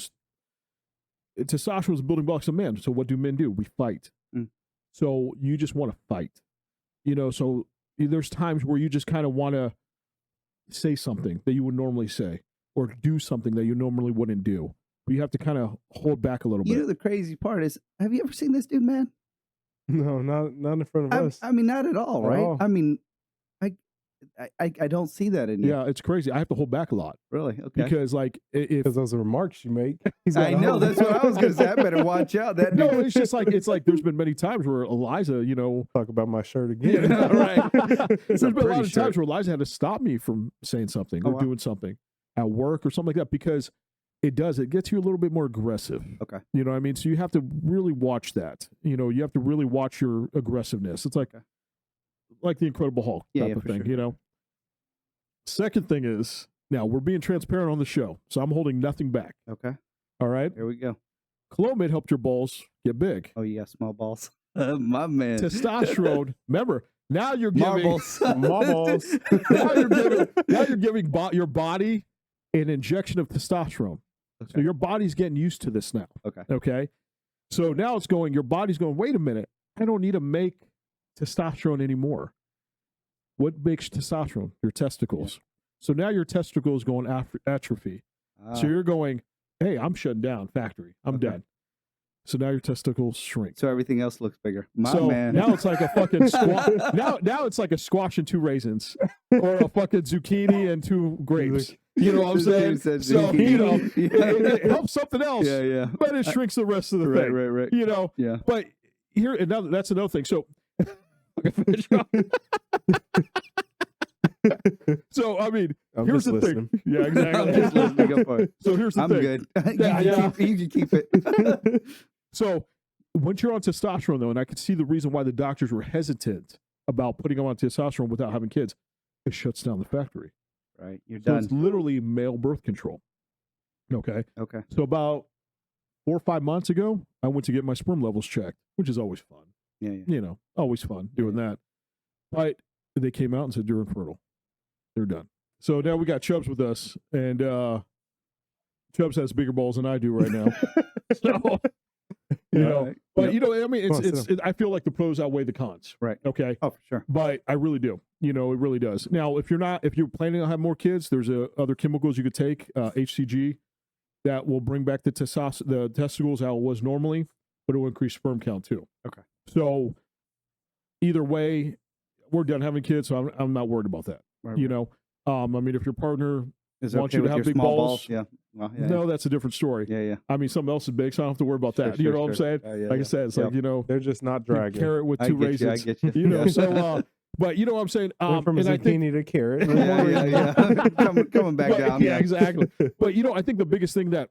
testosterone is building blocks of men. So what do men do? We fight. Mm. So you just want to fight. So there's times where you just kind of want to say something that you would normally say or do something that you normally wouldn't do. But you have to kind of hold back a little You bit. know, the crazy part is, have you ever seen this dude, man? No, not in front of us. I mean, not at all, At right? all. I mean, I don't see that in you. Yeah, it's crazy. I have to hold back a lot Really? Okay. because, like, if Because those are remarks you make. He's I gotta know. hold that's it. what I was going to say. I better watch out. That no, dude. it's just like there's been many times where Eliza, Talk about my shirt again. yeah, right. It's There's a been a lot pretty of times shirt. where Eliza had to stop me from saying something Oh, or wow. doing something at work or something like that because it gets you a little bit more aggressive. Okay. You know what I mean? So you have to really watch that. You have to really watch your aggressiveness. It's like the Incredible Hulk Yeah, type yeah, of for thing, sure. Second thing is, now we're being transparent on the show, so I'm holding nothing back. Okay. All right? Here we go. Clomid helped your balls get big. Oh, you got small balls. My man. Testosterone, remember, now you're giving Marbles. Marbles. now you're giving your body an injection of testosterone. So Okay. your body's getting used to this now. Okay. Okay. So now your body's going, wait a minute, I don't need to make testosterone anymore. What makes testosterone? Your testicles. So now your testicles going atrophy. So you're going, hey, I'm shutting down factory. I'm Okay. done. So now your testicles shrink. So everything else looks bigger. My So man. now it's like a fucking squash. now it's like a squash and 2 raisins, or a fucking zucchini and 2 grapes. You know what I'm saying? Said So zucchini. it helps something else, Yeah. but it shrinks the rest of the thing. Right. Yeah. But here, that's another thing. So, so I mean, I'm here's just the listening. thing. Yeah, I'm just exactly. listening. Go for it. So here's the I'm thing. good. Yeah. You can keep it. So once you're on testosterone, though, and I could see the reason why the doctors were hesitant about putting them on testosterone without having kids, it shuts down the factory. Right. You're So done. it's literally male birth control. Okay. Okay. So about 4 or 5 months ago, I went to get my sperm levels checked, which is always fun. Yeah. Always fun doing that. But they came out and said, you're infertile. They're done. So now we got Chubbs with us, and Chubbs has bigger balls than I do right now. So, Right. but Yep. I mean, I feel like the pros outweigh the cons. Right. Okay. Oh, for sure. But I really do. It really does. Now, if you're planning on having more kids, there's other chemicals you could take, HCG, that will bring back the testicles how it was normally, but it will increase sperm count too. Okay. So either way, we're done having kids, so I'm not worried about that. Right. I mean, if your partner Is it wants okay you to with have your big small balls, Yeah. Well, yeah. no, that's a different story. Yeah. I mean, something else is big, so I don't have to worry about that. Sure, You know what I'm saying? Yeah, Like I said, it's like, They're just not dragging. carrot with I 2 get raisins. you. I get you. You know, so but you know what I'm saying? Went from and I think, zucchini to carrot. Yeah. Coming back but, down. yeah, exactly. But I think the biggest thing that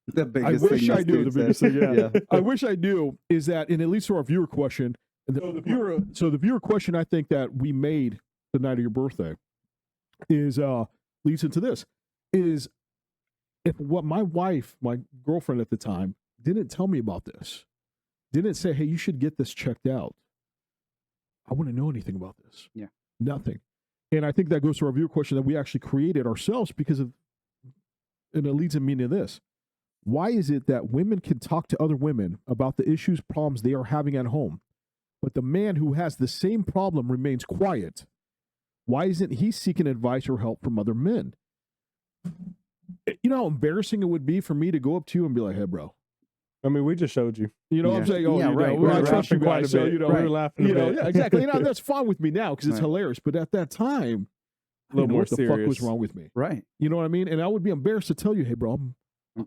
The I biggest wish thing I this knew, dude the biggest said. thing, yeah. I wish I knew is that, and it leads to our viewer question. The viewer question I think that we made the night of your birthday is leads into this is if what my girlfriend at the time didn't tell me about this. Didn't say, hey, you should get this checked out. I wouldn't know anything about this. Yeah. Nothing. And I think that goes to our viewer question that we actually created ourselves because of, and it leads me to this. Why is it that women can talk to other women about the issues, problems they are having at home, but the man who has the same problem remains quiet? Why isn't he seeking advice or help from other men? You know how embarrassing it would be for me to go up to you and be like, hey, bro. I mean, we just showed you. You know what I'm saying? Oh, Yeah, you right. know, I We're trust you laughing quite a guys. So, bit. you know, We were laughing a you know, bit. yeah, exactly. You know, that's fine with me now because it's Right. hilarious. But at that time, A little I didn't know more what the fuck was serious. wrong with me. Right. You know what I mean? And I would be embarrassed to tell you, hey, bro, I'm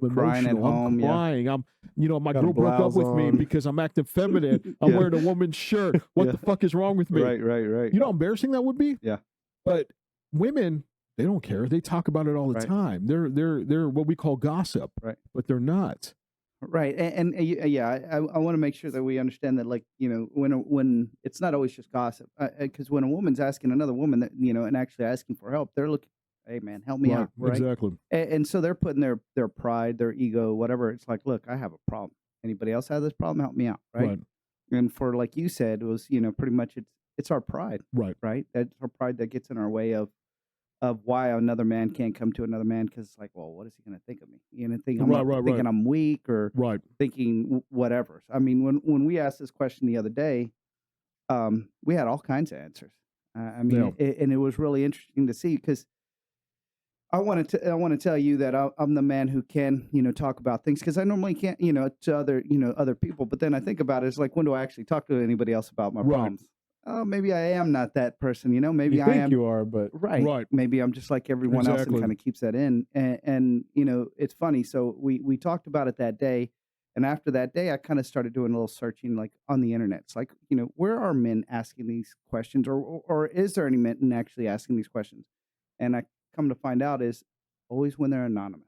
Crying at emotional. home. I'm Yeah. crying. I'm, you know, my Got a girl broke up blouse with me on. because I'm acting feminine. I'm Yeah. wearing a woman's shirt. What Yeah. the fuck is wrong with me? Right. You know how embarrassing that would be? Yeah. But women, they don't care. They talk about it all the Right. time. They're what we call gossip. Right. But they're not. Right. And yeah, I want to make sure that we understand that, like, you know, when it's not always just gossip, because when a woman's asking another woman that, you know, and actually asking for help, they're looking, hey man, help me out. Right. Exactly. And so they're putting their pride, their ego, whatever. It's like, look, I have a problem. Anybody else have this problem? Help me out. Right. And for, like you said, it was, you know, pretty much it's our pride. Right. Right. That's our pride that gets in our way of why another man can't come to another man, because it's like, well, what is he going to think of me? You know, thinking I'm weak or Right. thinking whatever. I mean, when we asked this question the other day, we had all kinds of answers. I mean, and it was really interesting to see, because I want to tell you that I'm the man who can, you know, talk about things, because I normally can't, you know, to other people. But then I think about it, it's like, when do I actually talk to anybody else about my Right. problems? Oh, maybe I am not that person, you know. Maybe You I think am. you are, but Right. Maybe I'm just like everyone else Exactly. and kind of keeps that in. And you know, it's funny. So we talked about it that day, and after that day, I kind of started doing a little searching, like on the internet. It's like, you know, where are men asking these questions, or is there any men actually asking these questions? And I come to find out is always when they're anonymous.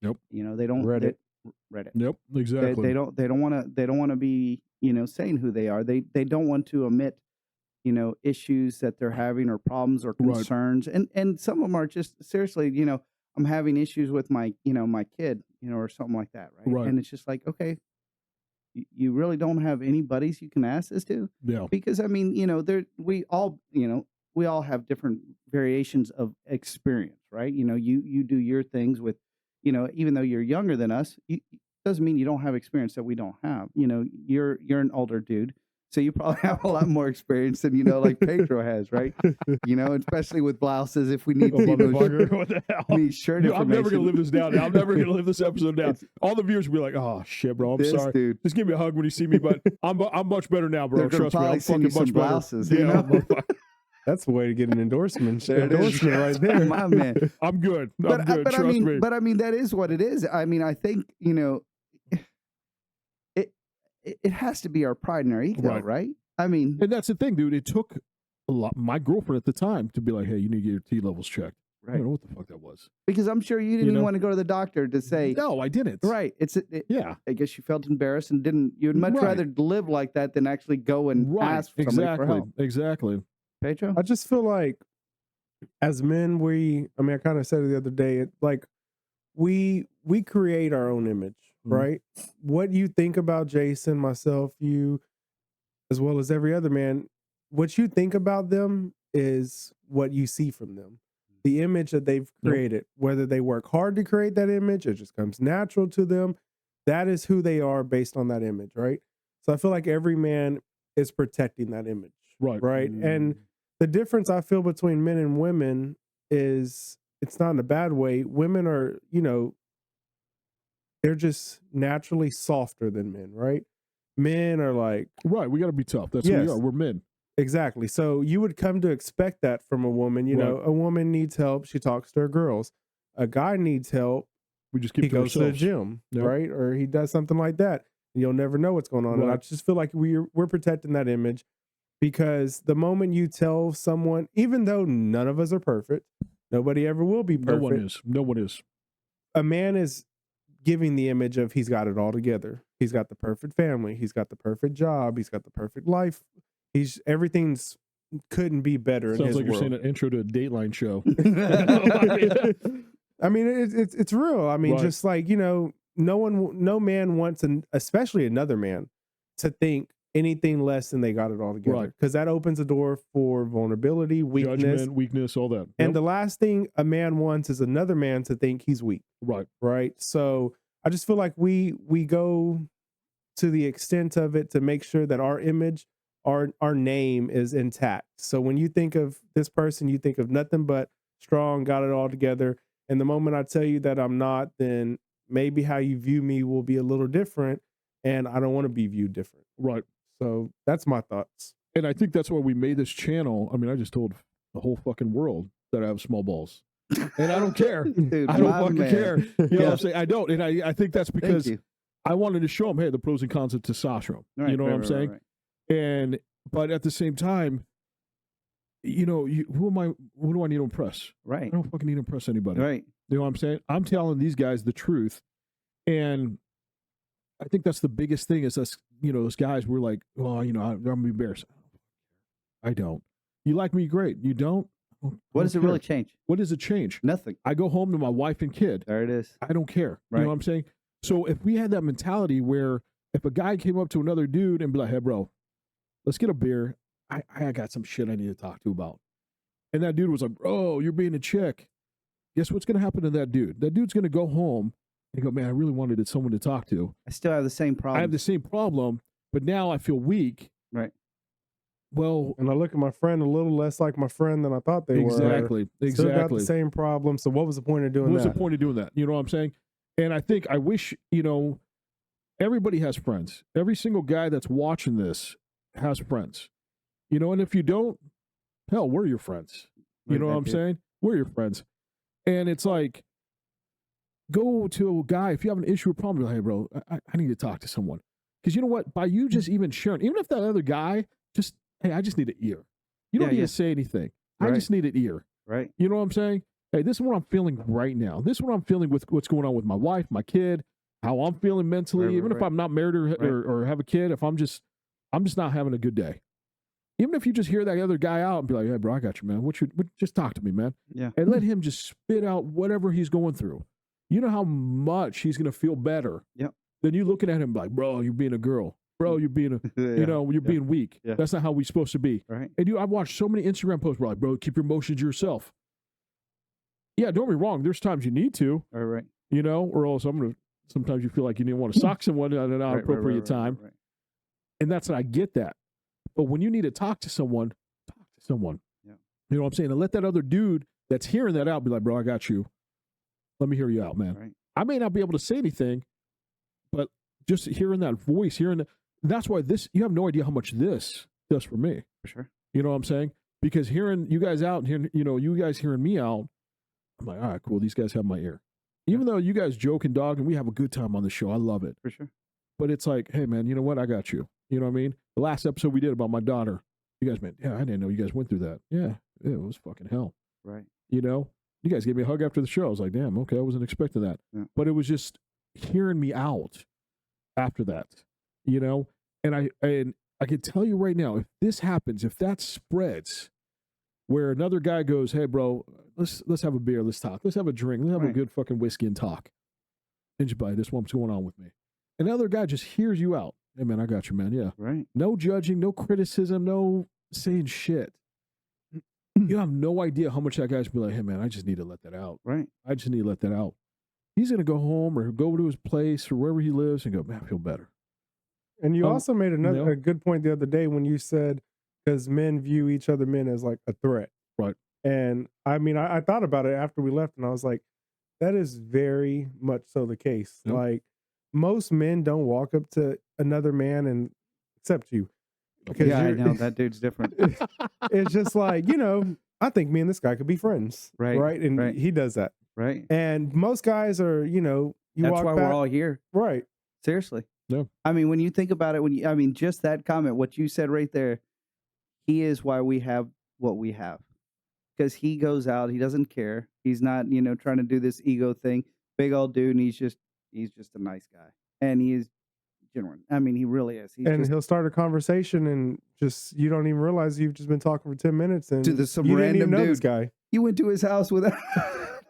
Yep. You know, they don't Reddit. Reddit. Yep. Exactly. They don't want to be, you know, saying who they are. They don't want to omit, you know, issues that they're having, or problems, or Right. concerns. And some of them are just seriously, you know, I'm having issues with my, you know, my kid, you know, or something like that. Right. And it's just like, okay, you really don't have any buddies you can ask this to? Yeah. Because I mean, you know, we all have different variations of experience, right? You know, you do your things with, you know, even though you're younger than us, doesn't mean you don't have experience that we don't have. You know, you're an older dude, so you probably have a lot more experience than, you know, like Pedro has, right? You know, especially with blouses, if we need, Oh, you know, motherfucker. What the hell? need shirt Dude, I'm never information. gonna live this down. I'm never gonna live this episode down. All the viewers will be like, "Oh shit, bro, I'm This sorry. dude. Just give me a hug when you see me." But I'm much better now, bro. They're gonna Trust me, probably I'm send fucking you some much better. blouses, you know? motherfucker. that's the way to get an endorsement. There it is. Endorsement right there. My man. I'm good. I'm good. But I Trust mean, me. but I mean, that is what it is. I mean, I think, you know, it has to be our pride and our ego, right? I mean, And that's the thing, dude. It took a lot. My girlfriend at the time to be like, "Hey, you need to get your T levels checked." I right. don't know what the fuck that was. Because I'm sure you didn't You even know? want to go to the doctor to say, No, I didn't. right. Yeah. I guess you felt embarrassed and didn't. You'd much Right. rather live like that than actually go and Right. ask somebody for help. Exactly. Pedro? I just feel like as men, I kind of said it the other day, like we create our own image, Mhm. right? What you think about Jason, myself, you, as well as every other man, what you think about them is what you see from them. The image that they've created, whether they work hard to create that image, it just comes natural to them. That is who they are based on that image, right? So I feel like every man is protecting that image, Right. right? And the difference I feel between men and women is, it's not in a bad way. Women are, you know, they're just naturally softer than men, right? Men are like, Right. We got to be tough. That's who we Yes. are. We're men. exactly. So you would come to expect that from a woman. You know, Right. a woman needs help, she talks to her girls. A guy needs help, We just keep he to goes to the ourselves. gym, Yep. right? Or he does something like that. You'll never know what's going on. And I Right. just feel like we're protecting that image, because the moment you tell someone, even though none of us are perfect, nobody ever will be No perfect. one is. No one is. A man is giving the image of he's got it all together. He's got the perfect family. He's got the perfect job. He's got the perfect life. Everything's couldn't be better in Sounds his like you're world. saying an intro to a Dateline show. I mean, it's real. I mean, Right. just like, you know, no man wants, especially another man, to think anything less than they got it all together, Right. because that opens a door for vulnerability, weakness, Judgment, weakness, all that. and Yep. the last thing a man wants is another man to think he's weak. Right. Right. So I just feel like we go to the extent of it to make sure that our image, our name is intact. So when you think of this person, you think of nothing but strong, got it all together. And the moment I tell you that I'm not, then maybe how you view me will be a little different, and I don't want to be viewed different. Right. So that's my thoughts. And I think that's why we made this channel. I mean, I just told the whole fucking world that I have small balls. And I don't care. Dude, I don't my fucking man. care. You know what I'm saying? I don't. And I think that's Thank because you. I wanted to show them, hey, the pros and cons of testosterone. Right, you know right, what I'm right, saying? right. But at the same time, who do I need to impress? Right. I don't fucking need to impress anybody. Right. You know what I'm saying? I'm telling these guys the truth. And I think that's the biggest thing is us, those guys were like, well, I'm going to be embarrassed. I don't. You like me? Great. You don't? What does it really change? What does it change? Nothing. I go home to my wife and kid. There it is. I don't care. Right. You know what I'm saying? So if we had that mentality where if a guy came up to another dude and be like, hey, bro, let's get a beer. I got some shit I need to talk to about. And that dude was like, bro, you're being a chick. Guess what's going to happen to that dude? That dude's going to go home and go, man, I really wanted someone to talk to. I still have the same problem. I have the same problem, but now I feel weak. Right. Well, And I look at my friend a little less like my friend than I thought they were. exactly. Still got the same problem. So what was the point of doing What's that? the point of doing that? You know what I'm saying? And I wish, everybody has friends. Every single guy that's watching this has friends. And if you don't, hell, we're your friends. You know what I'm saying? We're your friends. And it's like, go to a guy, if you have an issue or problem, be like, hey, bro, I need to talk to someone. Because you know what? By you just even sharing, even if that other guy just, hey, I just need an ear. You don't need to say anything. I just need an ear. Right. You know what I'm saying? Hey, this is what I'm feeling right now. This is what I'm feeling with what's going on with my wife, my kid, how I'm feeling mentally, even if I'm not married or have a kid, if I'm just not having a good day. Even if you just hear that other guy out and be like, hey, bro, I got you, man. Just talk to me, man. Yeah. And let him just spit out whatever he's going through. You know how much he's going to feel better than you looking at him like, bro, you're being a girl. Bro, you're being you're being weak. Yeah. That's not how we're supposed to be. Right. And I've watched so many Instagram posts where like, bro, keep your emotions to yourself. Yeah, don't be wrong. There's times you need to, Right. Or else sometimes you feel like you didn't want to sock someone at an inappropriate time. Right. And I get that. But when you need to talk to someone, talk to someone. Yeah. You know what I'm saying? And let that other dude that's hearing that out be like, bro, I got you. Let me hear you out, man. Right. I may not be able to say anything, but just hearing that voice, that's why you have no idea how much this does for me. For sure. You know what I'm saying? Because hearing you guys out and hearing, you guys hearing me out, I'm like, all right, cool. These guys have my ear. Even though you guys joke and dog and we have a good time on the show. I love it. For sure. But it's like, hey, man, you know what? I got you. You know what I mean? The last episode we did about my daughter, you guys, man, I didn't know you guys went through that. Yeah, it was fucking hell. Right. You guys gave me a hug after the show. I was like, damn, okay, I wasn't expecting that. Yeah. But it was just hearing me out after that, and I can tell you right now, if this happens, if that spreads, where another guy goes, hey, bro, let's have a beer, let's talk, let's have a drink, let's have a good fucking whiskey and talk. And you this what's going on with me. And the other guy just hears you out. Hey, man, I got you, man. Yeah. Right. No judging, no criticism, no saying shit. You have no idea how much that guy's be like, hey, man, I just need to let that out. Right. I just need to let that out. He's going to go home or go to his place or wherever he lives and go, man, I feel better. And you also made a good point the other day when you said, because men view each other men as like a threat. Right. And I mean, I thought about it after we left and I was like, that is very much so the case. Yep. Like most men don't walk up to another man and except you. Because I know that dude's different. It's just like, I think me and this guy could be friends. Right. Right. And he does that. Right. And most guys are, that's walk why back, we're all here. Right. Seriously. Yeah. I mean, when you think about it, just that comment, what you said right there, he is why we have what we have. Because he goes out, he doesn't care. He's not, trying to do this ego thing. Big old dude, and he's just a nice guy. And he is genuine. I mean, he really is. He'll start a conversation and just, you don't even realize you've just been talking for 10 minutes and some you didn't random even know dude. this guy. You went to his house without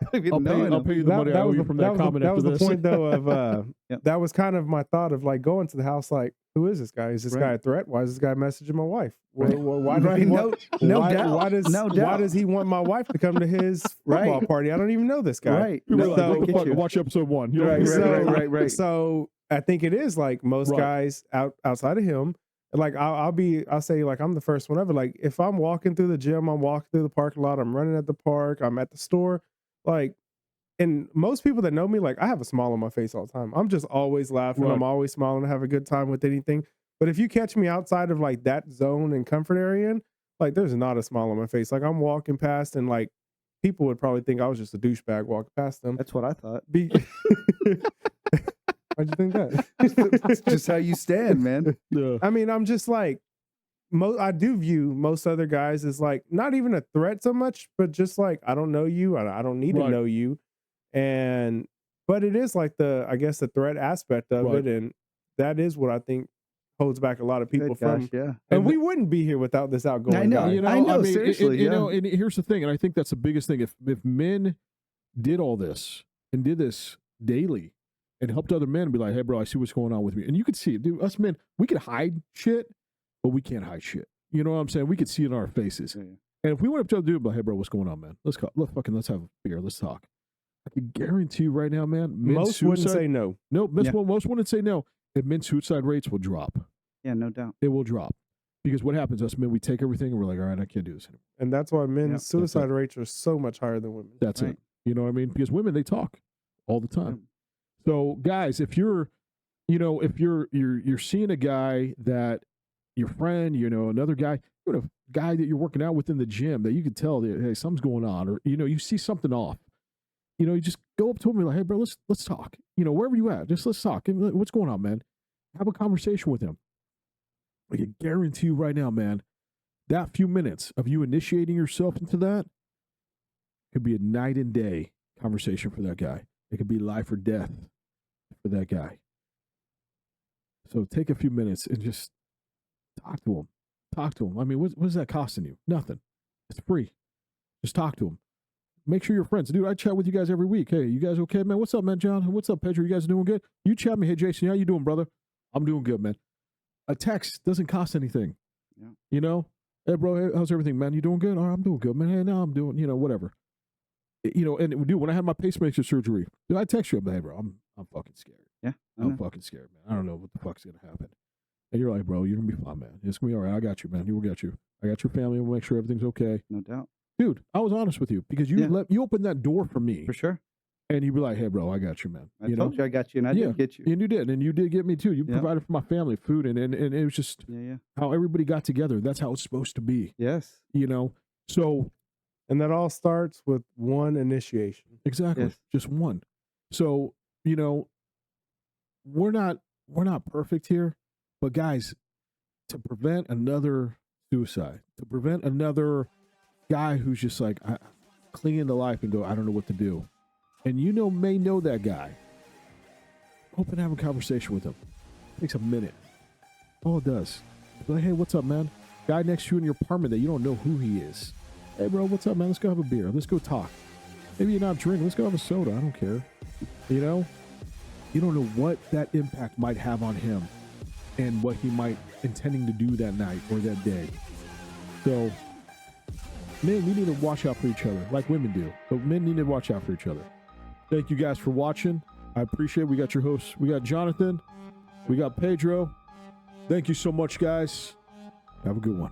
don't even I'll know him. pay you the money I owe you from that comment that was after the this. point though of Yep. that was kind of my thought of like going to the house like, who is this guy? Is this Right. guy a threat? Why is this guy messaging my wife? Right. Why does he Right. want, No why, doubt. why does No why doubt. does he want my wife to come to his football Right. party? I don't even know this guy. Right. You were No, like, I what the get fuck? you. Watch episode 1. You know? Right, So, right. So I think it is like most Right. guys outside of him. Like I'll say like I'm the first one ever. Like if I'm walking through the gym, I'm walking through the parking lot, I'm running at the park, I'm at the store, like. And most people that know me, like I have a smile on my face all the time. I'm just always laughing. Right. I'm always smiling. I have a good time with anything. But if you catch me outside of like that zone and comfort area, like there's not a smile on my face. Like I'm walking past and like people would probably think I was just a douchebag walking past them. That's what I thought. Why'd you think that? That's just how you stand, man. Yeah. I mean, I'm just like, I do view most other guys as like not even a threat so much, but just like I don't know you, I don't need to Right. know you, but it is like I guess the threat aspect of Right. it, and that is what I think holds back a lot of people Good from. gosh, yeah. And we wouldn't be here without this outgoing I know. guy. You know, I know, mean, seriously, you yeah. know, and here's the thing, and I think that's the biggest thing. If men did all this and did this daily and helped other men be like, hey, bro, I see what's going on with me. And you could see it, dude. Us men, we could hide shit, but we can't hide shit. You know what I'm saying? We could see it in our faces. Yeah. And if we went up to a dude, like, hey, bro, what's going on, man? Let's have a beer. Let's talk. I can guarantee you right now, man, Most wouldn't say no. no. Yeah. Most wouldn't say no. And men's suicide rates will drop. Yeah, no doubt. It will drop. Because what happens, us men, we take everything and we're like, all right, I can't do this anymore. And that's why men's Yeah, suicide rates are so much higher than women. That's Right. it. You know what I mean? Because women, they talk all the time. So guys, if you're seeing a guy that your friend, another guy, a guy that you're working out with in the gym that you can tell that, hey, something's going on, or you see something off, you just go up to him and be like, hey, bro, let's talk. Wherever you at, just let's talk. What's going on, man? Have a conversation with him. I can guarantee you right now, man, that few minutes of you initiating yourself into that could be a night and day conversation for that guy. It could be life or death for that guy. So take a few minutes and just talk to him. Talk to him. I mean, what is that costing you? Nothing. It's free. Just talk to him. Make sure you're friends. Dude, I chat with you guys every week. Hey, you guys okay, man? What's up, man, John? What's up, Pedro? You guys doing good? You chat me. Hey, Jason, how you doing, brother? I'm doing good, man. A text doesn't cost anything. Yeah. Hey, bro, hey, how's everything, man? You doing good? Oh, I'm doing good, man. Hey, now I'm doing, whatever. And dude, when I had my pacemaker surgery, dude, I text you, hey, bro, I'm fucking scared. Yeah. I'm fucking scared, man. I don't know what the fuck's gonna happen. And you're like, bro, you're gonna be fine, man. It's gonna be all right. I got you, man. We'll get you. I got your family. We'll make sure everything's okay. No doubt. Dude, I was honest with you because you opened that door for me, For sure. and you'd be like, hey, bro, I got you, man. I told you I got you, and I did get you. And you did, and you did get me too. You Yeah. provided for my family food, and it was just Yeah. how everybody got together. That's how it's supposed to be, Yes. So And that all starts with one initiation. exactly, Yes. just one. So we're not perfect here, but guys, to prevent another suicide, to prevent another guy who's just like clinging to life and go, I don't know what to do, and may know that guy. Open, have a conversation with him. It takes a minute. All it does. Be like, hey, what's up, man? Guy next to you in your apartment that you don't know who he is. Hey, bro, what's up, man? Let's go have a beer. Let's go talk. Maybe you're not drinking. Let's go have a soda. I don't care. You don't know what that impact might have on him and what he might intending to do that night or that day. So, men, we need to watch out for each other like women do. But men need to watch out for each other. Thank you guys for watching. I appreciate it. We got your hosts. We got Jonathan. We got Pedro. Thank you so much, guys. Have a good one.